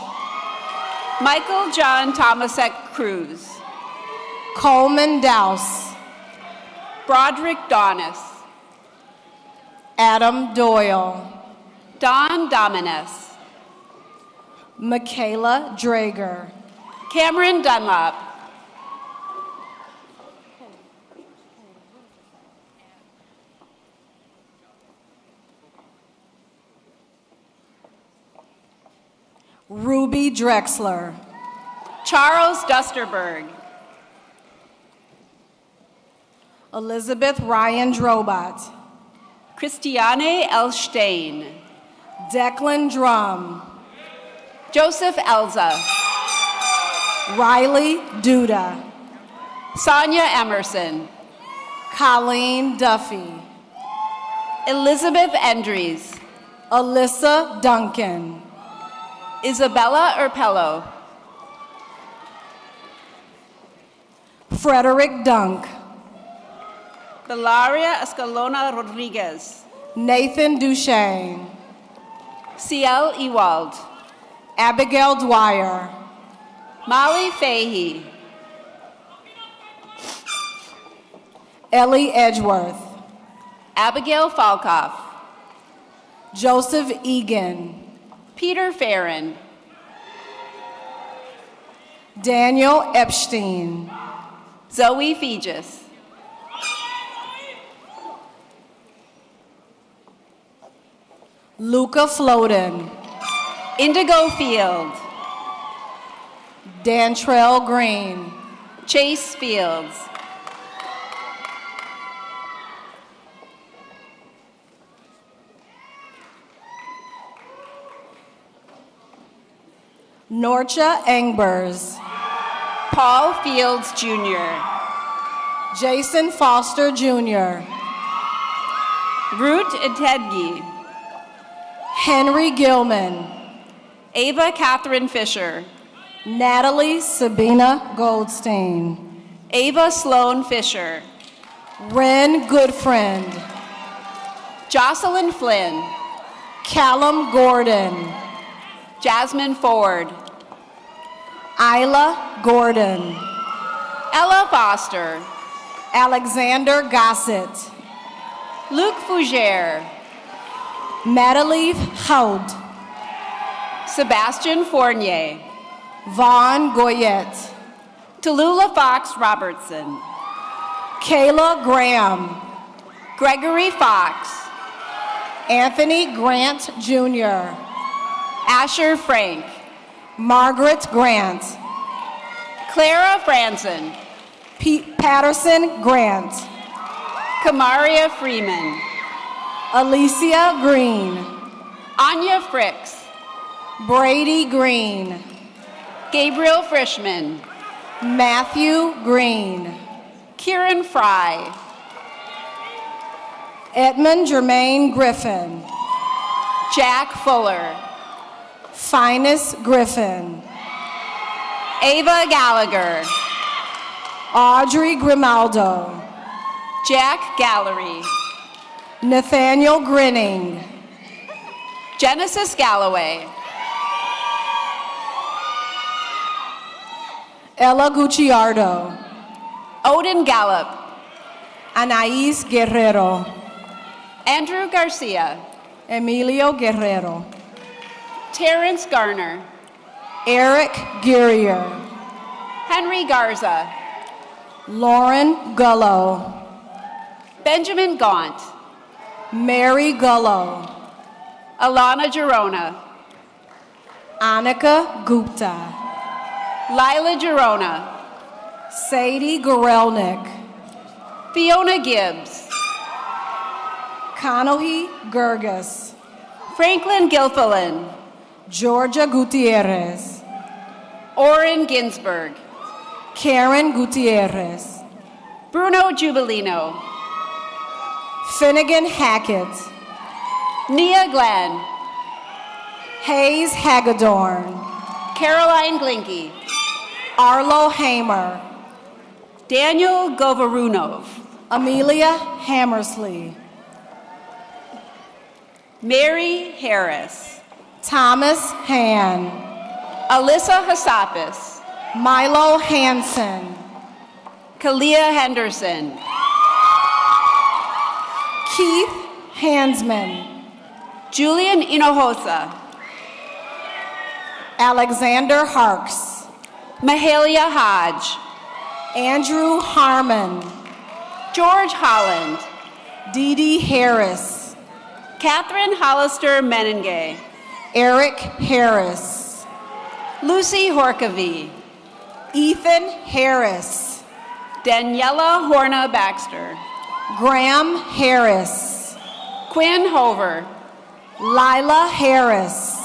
Michael John Thomasek Cruz. Coleman Douse. Broderick Donis. Adam Doyle. Don Domines. Michaela Drager. Cameron Dunlop. Ruby Drexler. Charles Dusterberg. Elizabeth Ryan Drobot. Christiane Elstein. Declan Drum. Joseph Elza. Riley Duda. Sonia Emerson. Colleen Duffy. Elizabeth Endries. Alyssa Duncan. Isabella Urpello. Frederick Dunk. Belaria Escalona Rodriguez. Nathan Duchesne. Ciel Ewald. Abigail Dwyer. Molly Fahey. Ellie Edgeworth. Abigail Falkoff. Joseph Egan. Peter Farron. Daniel Epstein. Zoe Fegis. Luca Floden. Indigo Field. Dantrell Green. Chase Fields. Norcha Engbers, Paul Fields Jr., Jason Foster Jr., Ruth Etedgi, Henry Gilman, Ava Catherine Fisher, Natalie Sabina Goldstein, Ava Sloan Fisher, Ren Goodfriend, Jocelyn Flynn, Callum Gordon, Jasmine Ford, Isla Gordon, Ella Foster, Alexander Gossett, Luc Fougere, Madeleine Houd, Sebastian Fournier, Vaughn Goyette, Tallulah Fox Robertson, Kayla Graham, Gregory Fox, Anthony Grant Jr., Asher Frank, Margaret Grant, Clara Franzen, Pete Patterson Grant, Kamaria Freeman, Alicia Green, Anya Fricks, Brady Green, Gabriel Frischman, Matthew Green, Kieran Fry, Edmund Germain Griffin, Jack Fuller, Finus Griffin, Ava Gallagher, Audrey Grimaldo, Jack Gallery, Nathaniel Grinning, Genesis Galloway, Ella Gucciardo, Odin Gallup, Anais Guerrero, Andrew Garcia, Emilio Guerrero, Terrence Garner, Eric Gurrier, Henry Garza, Lauren Gullo, Benjamin Gaunt, Mary Gullo, Alana Girona, Annika Gupta, Lila Girona, Sadie Gorelnik, Fiona Gibbs, Kanohi Gerges, Franklin Gilfillan, Georgia Gutierrez, Orrin Ginsberg, Karen Gutierrez, Bruno Jubilino, Finnegan Hackett, Nia Glenn, Hayes Hagedorn, Caroline Glinky, Arlo Hamer, Daniel Govorunov, Amelia Hammersley, Mary Harris, Thomas Han, Alyssa Hassapis, Milo Hansen, Kalia Henderson, Keith Hansman, Julian Hinojosa, Alexander Harks, Mahalia Hodge, Andrew Harmon, George Holland, Dee Dee Harris, Catherine Hollister Menenge, Eric Harris, Lucy Horkavy, Ethan Harris, Daniela Horna Baxter, Graham Harris, Quinn Hover, Lila Harris,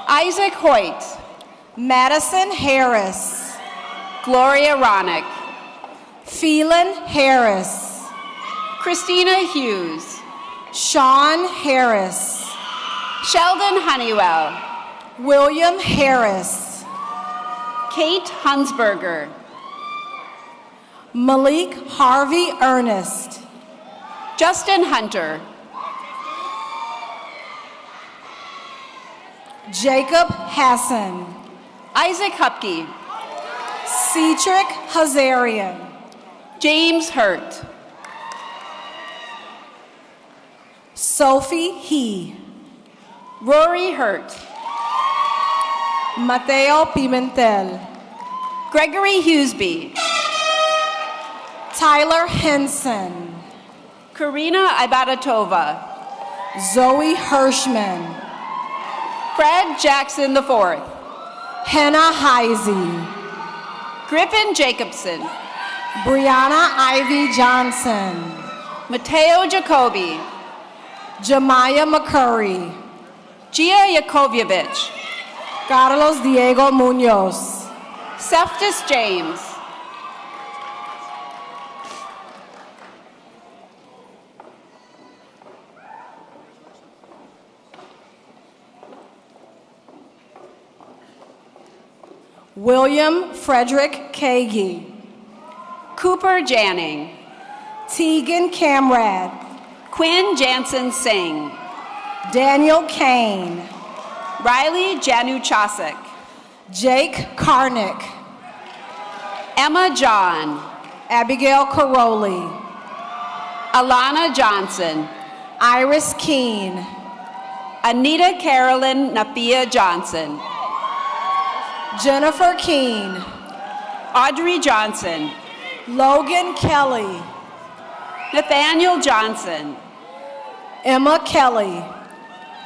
Isaac Hoyt, Madison Harris, Gloria Ronick, Phelan Harris, Christina Hughes, Sean Harris, Sheldon Honeywell, William Harris, Kate Hunsberger, Malik Harvey Ernest, Justin Hunter, Jacob Hassan, Isaac Hupke, Cedric Hazarian, James Hurt, Sophie He, Rory Hurt, Mateo Pimentel, Gregory Hughesby, Tyler Henson, Karina Ibadatova, Zoe Hirschman, Fred Jackson IV, Henna Heisey, Griffin Jacobson, Brianna Ivy Johnson, Mateo Jacoby, Jemiah McCurry, Gia Yakovlevich, Carlos Diego Munoz. Seftis James. William Frederick Kagi. Cooper Janning. Tegan Camrad. Quinn Jansen Singh. Daniel Kane. Riley Januchasik. Jake Karnick. Emma John. Abigail Caroli. Alana Johnson. Iris Keene. Anita Carolyn Napia Johnson. Jennifer Keene. Audrey Johnson. Logan Kelly. Nathaniel Johnson. Emma Kelly.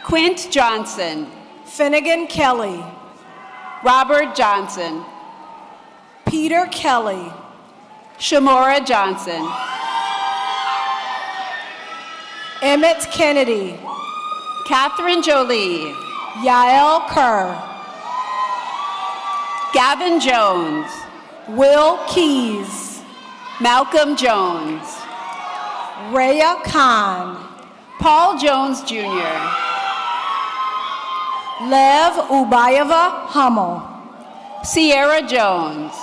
Quint Johnson. Finnegan Kelly. Robert Johnson. Peter Kelly. Shamora Johnson. Emmett Kennedy. Catherine Jolie. Yael Kerr. Gavin Jones. Will Keys. Malcolm Jones. Rhea Khan. Paul Jones Jr. Lev Ubayeva Hummel. Sierra Jones.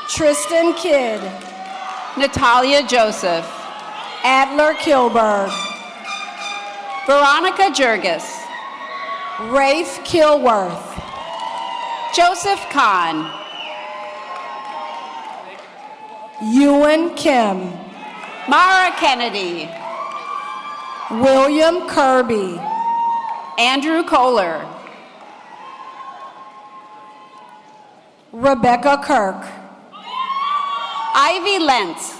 Tristan Kidd. Natalia Joseph. Adler Kilberg. Veronica Jurgis. Rafe Kilworth. Joseph Kahn. Ewan Kim. Mara Kennedy. William Kirby. Andrew Kohler. Rebecca Kirk. Ivy Lentz.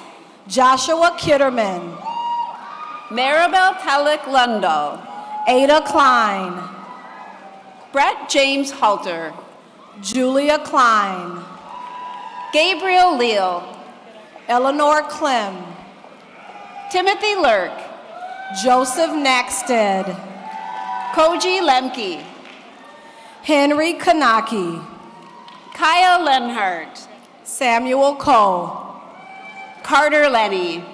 Joshua Kitterman. Maribel Tellick Lundo. Ada Klein. Brett James Halter. Julia Klein. Gabriel Leal. Eleanor Clem. Timothy Lurk. Joseph Nackstead. Koji Lemke. Henry Kanaki. Kaya Lenhart. Samuel Cole. Carter Lenny.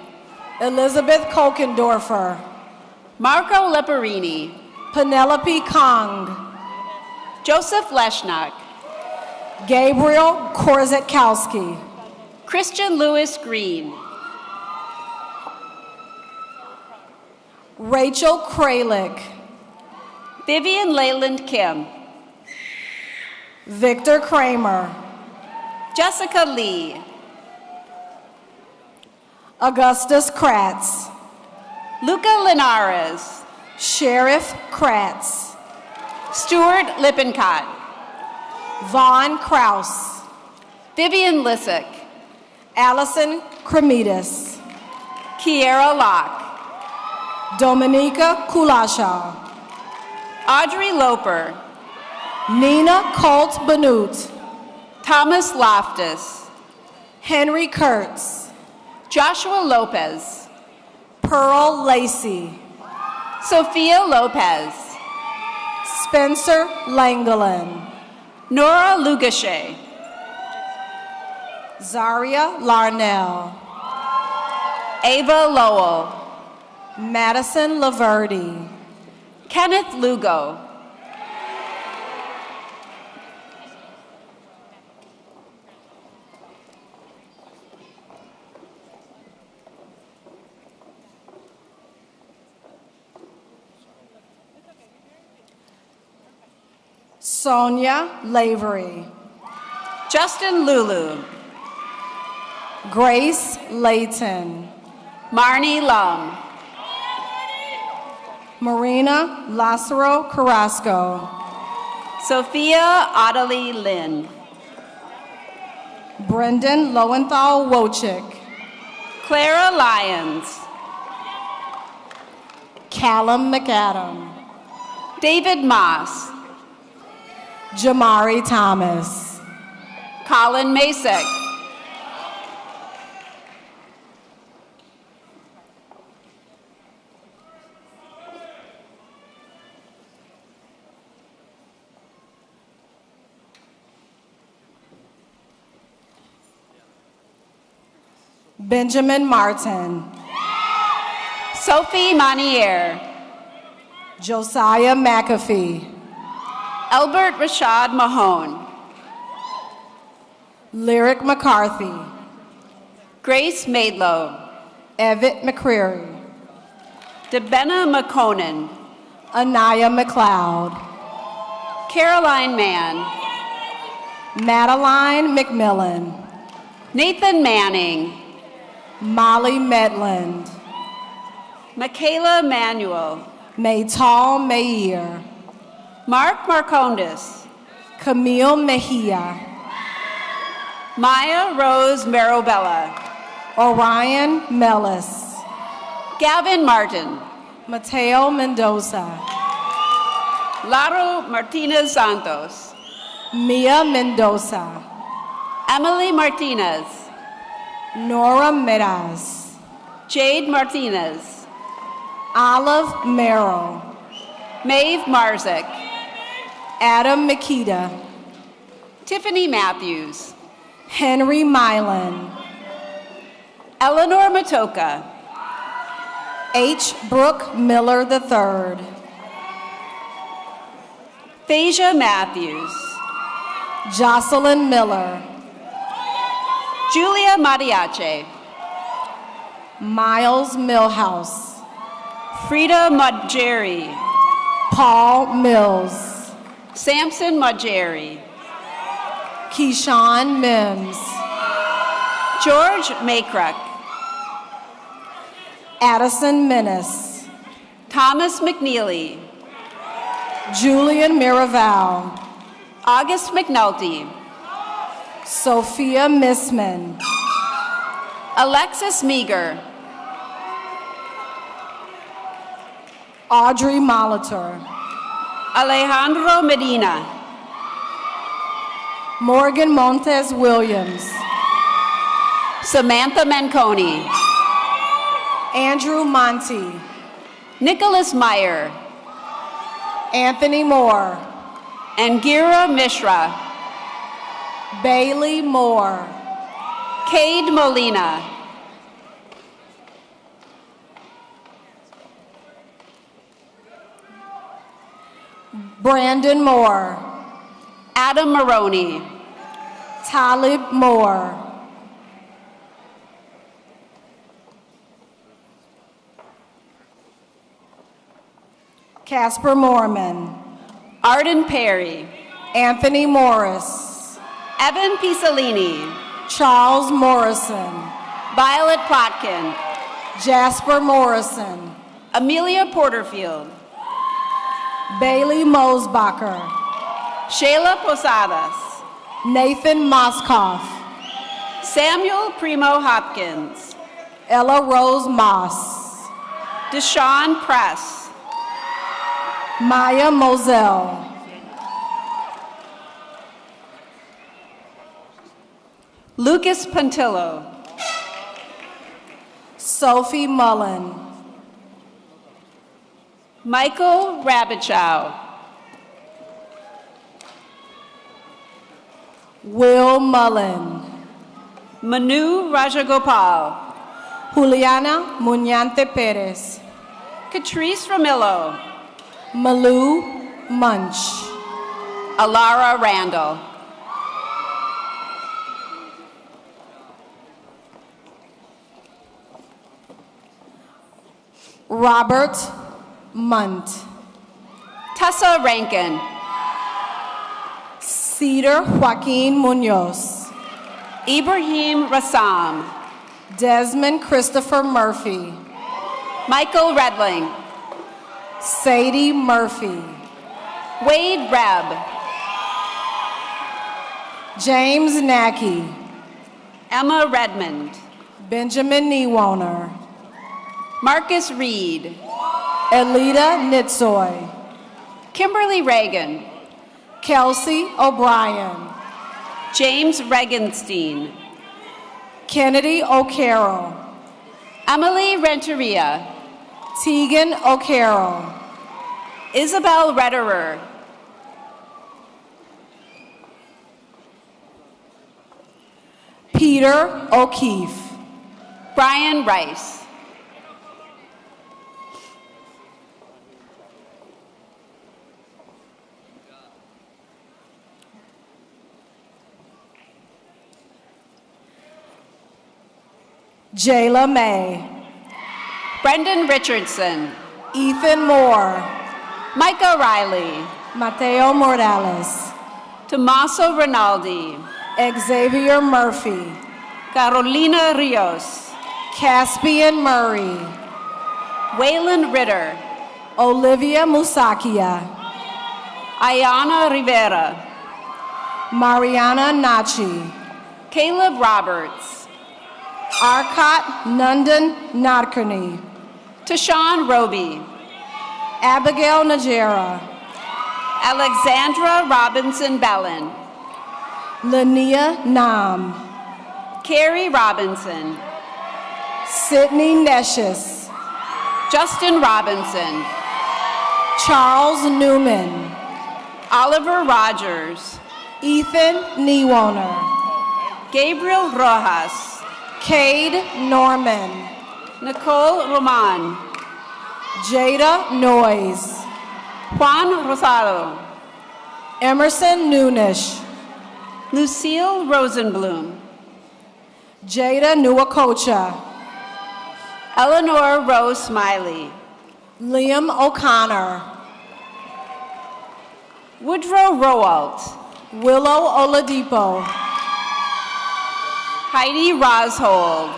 Elizabeth Kokendorfer. Marco Leperini. Penelope Kong. Joseph Leshnak. Gabriel Korzetkowski. Christian Lewis Green. Rachel Kralik. Vivian Leyland Kim. Victor Kramer. Jessica Lee. Augustus Kratz. Luca Linares. Sheriff Kratz. Stuart Lippincott. Vaughn Kraus. Vivian Lissick. Allison Kremidas. Kiera Locke. Dominika Kulashaw. Audrey Loper. Nina Colt Banut. Thomas Loftus. Henry Kurtz. Joshua Lopez. Pearl Lacey. Sophia Lopez. Spencer Langolin. Nora Lugashe. Zaria Larnell. Ava Lowell. Madison Laverty. Kenneth Lugo. Sonia Lavery. Justin Lulu. Grace Layton. Marnie Lum. Marina Lazaro Carrasco. Sophia Ottilie Lynn. Brendan Lowenthal Wojcik. Clara Lyons. Callum McAdam. David Moss. Jamari Thomas. Colin Masick. Benjamin Martin. Sophie Manier. Josiah McAfee. Albert Rashad Mahone. Lyric McCarthy. Grace Maidlow. Evett McCreary. Debena McConan. Anaya McLeod. Caroline Mann. Madeline McMillan. Nathan Manning. Molly Medland. Michaela Manuel. Maytal Mayer. Mark Marcondes. Camille Mejia. Maya Rose Marabella. Orion Mellis. Gavin Martin. Mateo Mendoza. Laro Martinez Santos. Mia Mendoza. Emily Martinez. Nora Meraz. Jade Martinez. Olive Merrill. Maeve Marzik. Adam Makita. Tiffany Matthews. Henry Milan. Eleanor Matoka. H. Brooke Miller III. Thasia Matthews. Jocelyn Miller. Julia Mariache. Miles Millhouse. Frida Mudgeri. Paul Mills. Samson Mudgeri. Keyshawn Mims. George Makruk. Addison Menace. Thomas McNeely. Julian Miraval. August McNulty. Sophia Missman. Alexis Meager. Audrey Molitor. Alejandro Medina. Morgan Montes Williams. Samantha Manconi. Andrew Monty. Nicholas Meyer. Anthony Moore. Angira Mishra. Bailey Moore. Cade Molina. Brandon Moore. Adam Maroney. Talib Moore. Casper Mormon. Arden Perry. Anthony Morris. Evan Pisolini. Charles Morrison. Violet Plotkin. Jasper Morrison. Amelia Porterfield. Bailey Mosbacher. Shayla Posadas. Nathan Moskoff. Samuel Primo Hopkins. Ella Rose Moss. Deshaun Press. Maya Moselle. Lucas Pantillo. Sophie Mullen. Michael Rabichow. Will Mullen. Manu Rajagopal. Juliana Muñante Perez. Catrice Ramillo. Malou Munch. Alara Randall. Robert Munt. Tessa Rankin. Cedar Joaquin Munoz. Ibrahim Rassam. Desmond Christopher Murphy. Michael Redling. Sadie Murphy. Wade Reb. James Nackey. Emma Redmond. Benjamin Newoner. Marcus Reed. Elita Nitsoy. Kimberly Reagan. Kelsey O'Brien. James Regenstein. Kennedy O'Carroll. Emily Renteria. Tegan O'Carroll. Isabel Retterer. Peter O'Keefe. Brian Rice. Jayla May. Brendan Richardson. Ethan Moore. Micah Riley. Mateo Morales. Tommaso Rinaldi. Xavier Murphy. Carolina Rios. Caspian Murray. Waylon Ritter. Olivia Musakia. Ayana Rivera. Mariana Nachi. Caleb Roberts. Arcot Nandan Nadkarni. Tashawn Roby. Abigail Najera. Alexandra Robinson Bellin. Lania Nam. Carrie Robinson. Sydney Neshis. Justin Robinson. Charles Newman. Oliver Rogers. Ethan Newoner. Gabriel Rojas. Cade Norman. Nicole Roman. Jada Noyes. Juan Rosado. Emerson Nunish. Lucille Rosenblum. Jada Nuwakocha. Eleanor Rose Smiley. Liam O'Connor. Woodrow Rowalt. Willow Oladipo. Heidi Roshold.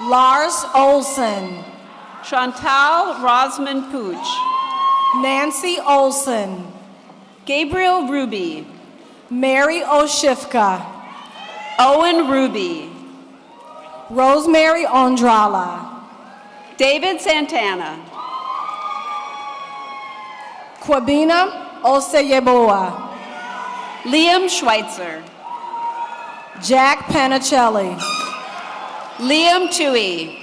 Lars Olson. Chantal Rosman Pooch. Nancy Olson. Gabriel Ruby. Mary Oshifka. Owen Ruby. Rosemary Ondrala. David Santana. Kwabina Oseyeboa. Liam Schweitzer. Jack Panicelli. Liam Tui.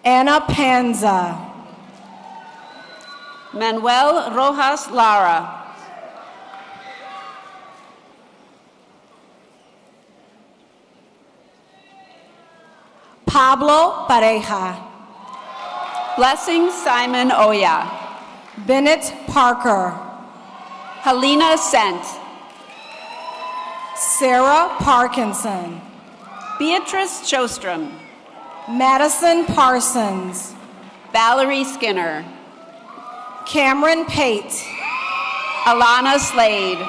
Anna Panza. Manuel Rojas Lara. Pablo Pareja. Blessing Simon Oya. Bennett Parker. Helena Sent. Sarah Parkinson. Beatrice Chostrom. Madison Parsons. Valerie Skinner. Cameron Pate. Alana Slade.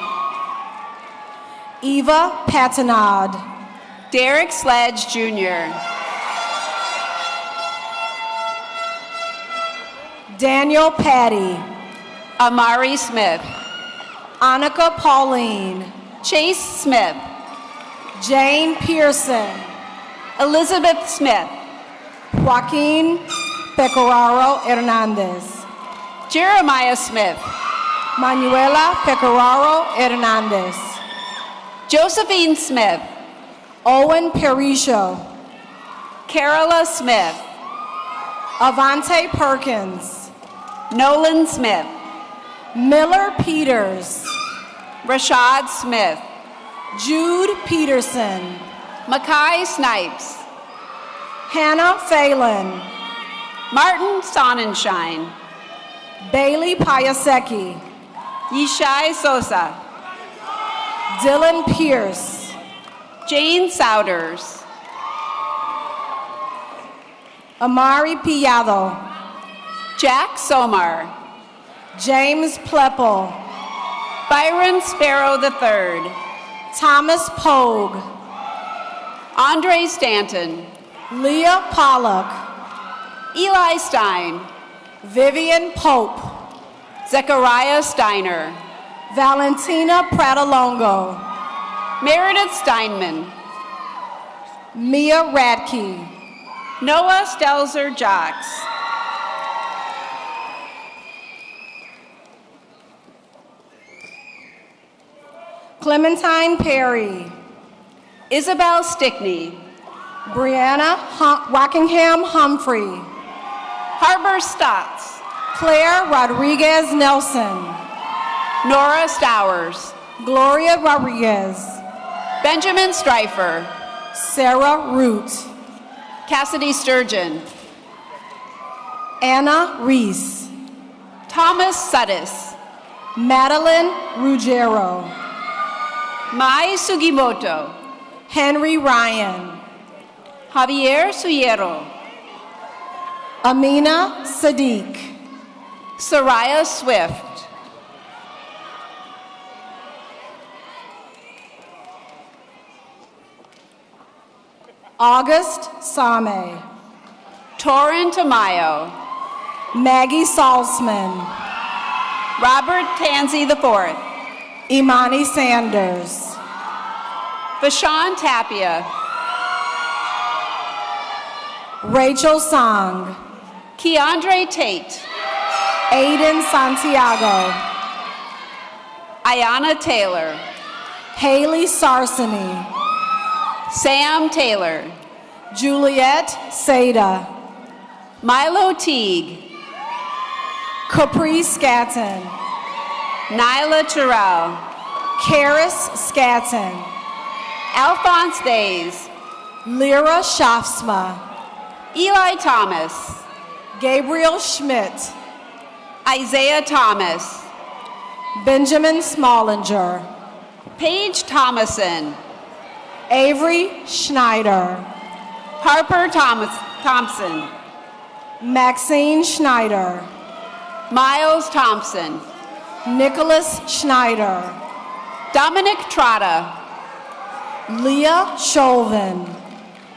Eva Patinod. Derek Sledge Jr. Daniel Patty. Amari Smith. Annika Pauline. Chase Smith. Jane Pearson. Elizabeth Smith. Joaquin Pecoraro Hernandez. Jeremiah Smith. Manuela Pecoraro Hernandez. Josephine Smith. Owen Perisho. Carola Smith. Avante Perkins. Nolan Smith. Miller Peters. Rashad Smith. Jude Peterson. Makai Snipes. Hannah Phelan. Martin Sonnenschein. Bailey Piasecki. Yishai Sosa. Dylan Pierce. Jane Souders. Amari Pillado. Jack Somar. James Plepple. Byron Sparrow III. Thomas Pogue. Andre Stanton. Leah Pollock. Eli Stein. Vivian Pope. Zechariah Steiner. Valentina Pratolongo. Meredith Steinman. Mia Radke. Noah Stelzer Jocks. Clementine Perry. Isabel Stickney. Brianna Rockingham Humphrey. Harbor Stotts. Claire Rodriguez Nelson. Nora Stowers. Gloria Rodriguez. Benjamin Streifer. Sarah Root, Cassidy Sturgeon. Anna Reese, Thomas Sudis. Madeline Ruggiero, Mai Sugimoto. Henry Ryan, Javier Suyero. Amina Sadiq, Soraya Swift. August Same, Torin Tamayo. Maggie Salzman, Robert Tansey IV. Imani Sanders, Vashawn Tapia. Rachel Song, Keandre Tate. Aiden Santiago, Ayana Taylor. Haley Sarsoni, Sam Taylor. Juliet Seda, Milo Teague. Capri Scatton, Nyla Terrell. Karis Scatton, Alphonse Days. Lyra Shafsma, Eli Thomas. Gabriel Schmidt, Isaiah Thomas. Benjamin Smallinger, Paige Thomason. Avery Schneider, Harper Thompson. Maxine Schneider, Miles Thompson. Nicholas Schneider, Dominic Trotta. Leah Chauvin,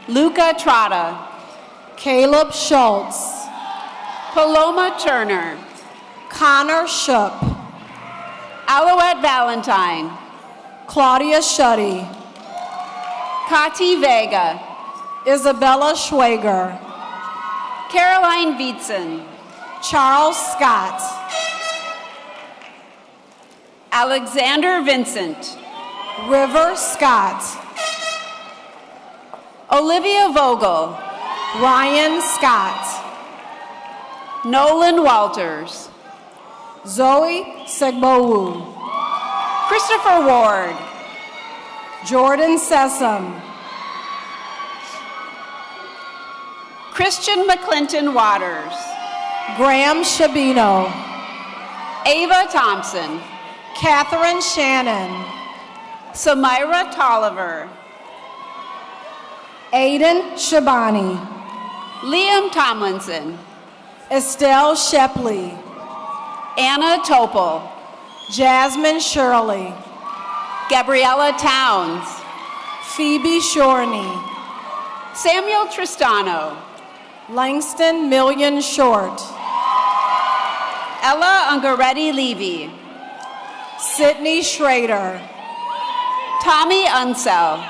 Luca Trotta. Caleb Schultz, Paloma Turner. Connor Shupp, Alouette Valentine. Claudia Shuddy, Kati Vega. Isabella Schwager, Caroline Vietzen. Charles Scott, Alexander Vincent. River Scott, Olivia Vogel. Ryan Scott, Nolan Walters. Zoe Segbowu, Christopher Ward. Jordan Sessom, Christian McClinton Waters. Graham Shabino, Ava Thompson. Catherine Shannon, Samira Tolliver. Aiden Shabani, Liam Tomlinson. Estelle Shepley, Anna Topol. Jasmine Shirley, Gabriella Towns. Phoebe Shorney, Samuel Tristano. Langston Million Short, Ella Ungaretti Levy. Sydney Schrader, Tommy Unsell.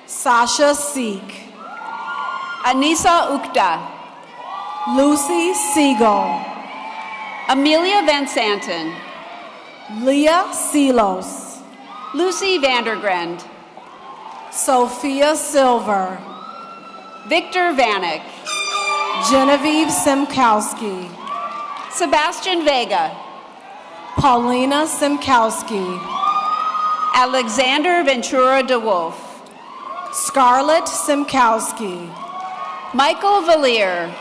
Sasha Seek, Anissa Ukta. Lucy Siegel, Amelia Van Santen. Leah Silos, Lucy Vandergrend. Sophia Silver, Victor Vanek. Genevieve Simkowski, Sebastian Vega. Paulina Simkowski, Alexander Ventura DeWolf. Scarlett Simkowski, Michael Valier.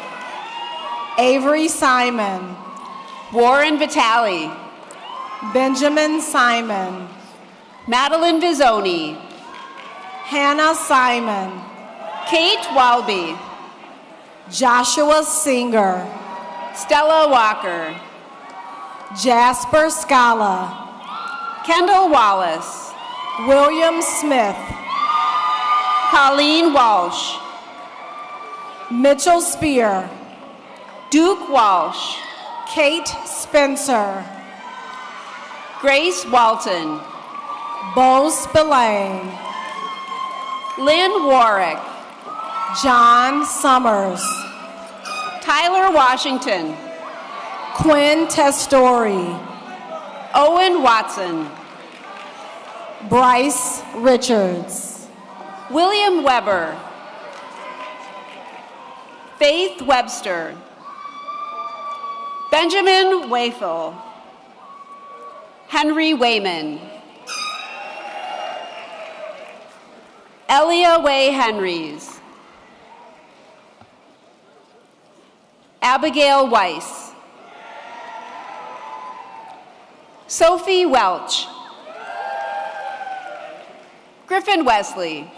Avery Simon, Warren Vitale. Benjamin Simon, Madeline Vizzoni. Hannah Simon, Kate Walby. Joshua Singer, Stella Walker. Jasper Scala, Kendall Wallace. William Smith, Colleen Walsh. Mitchell Spear, Duke Walsh. Kate Spencer, Grace Walton. Bo Spillane, Lynn Warwick. John Summers, Tyler Washington. Quinn Testori, Owen Watson. Bryce Richards, William Weber. Faith Webster. Benjamin Wayfel. Henry Wayman. Elia Way Henrys. Abigail Weiss. Sophie Welch. Griffin Wesley.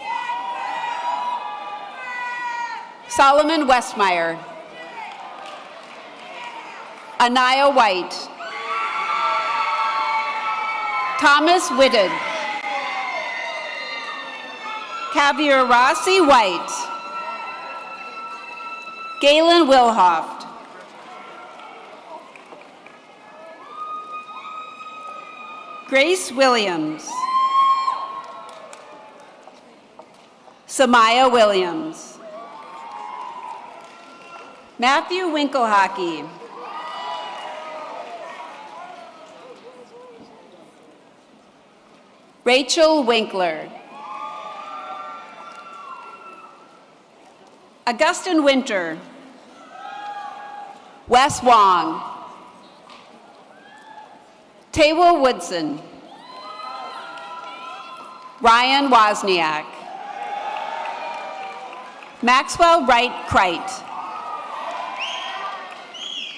Solomon Westmeyer. Anaya White. Thomas Whitted. Kavir Rossi White. Galen Wilhoft. Grace Williams. Samaya Williams. Matthew Winkelhockey. Rachel Winkler. Augustin Winter. Wes Wong. Tawa Woodson. Ryan Wozniak. Maxwell Wright Kreit.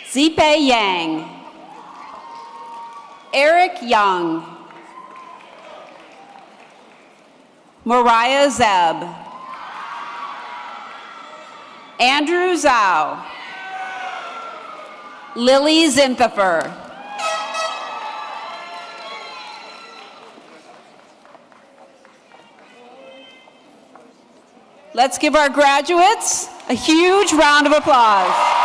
Zipe Yang. Eric Young. Mariah Zeb. Andrew Zhao. Lily Zimphifer. Let's give our graduates a huge round of applause.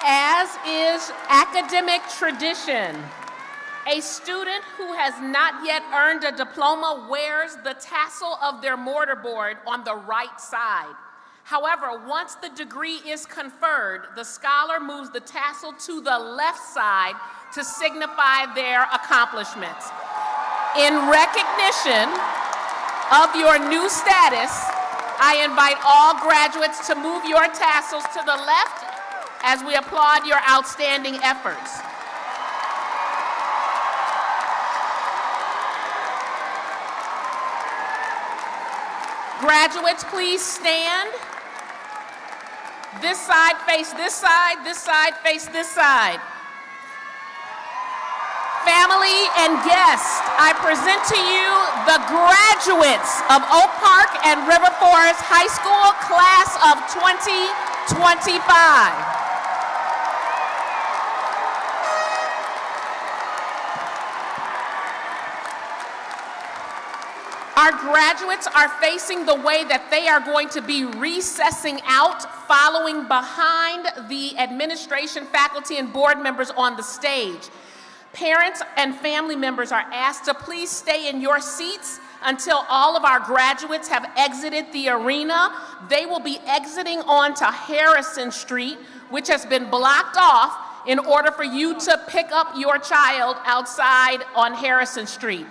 As is academic tradition, a student who has not yet earned a diploma wears the tassel of their mortarboard on the right side. However, once the degree is conferred, the scholar moves the tassel to the left side to signify their accomplishments. In recognition of your new status, I invite all graduates to move your tassels to the left as we applaud your outstanding efforts. Graduates, please stand. This side face this side, this side face this side. Family and guests, I present to you the graduates of Oak Park and River Forest High School class of 2025. Our graduates are facing the way that they are going to be recessing out, following behind the administration, faculty, and board members on the stage. Parents and family members are asked to please stay in your seats until all of our graduates have exited the arena. They will be exiting onto Harrison Street, which has been blocked off in order for you to pick up your child outside on Harrison Street.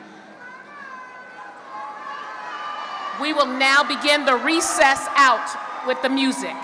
We will now begin the recess out with the music.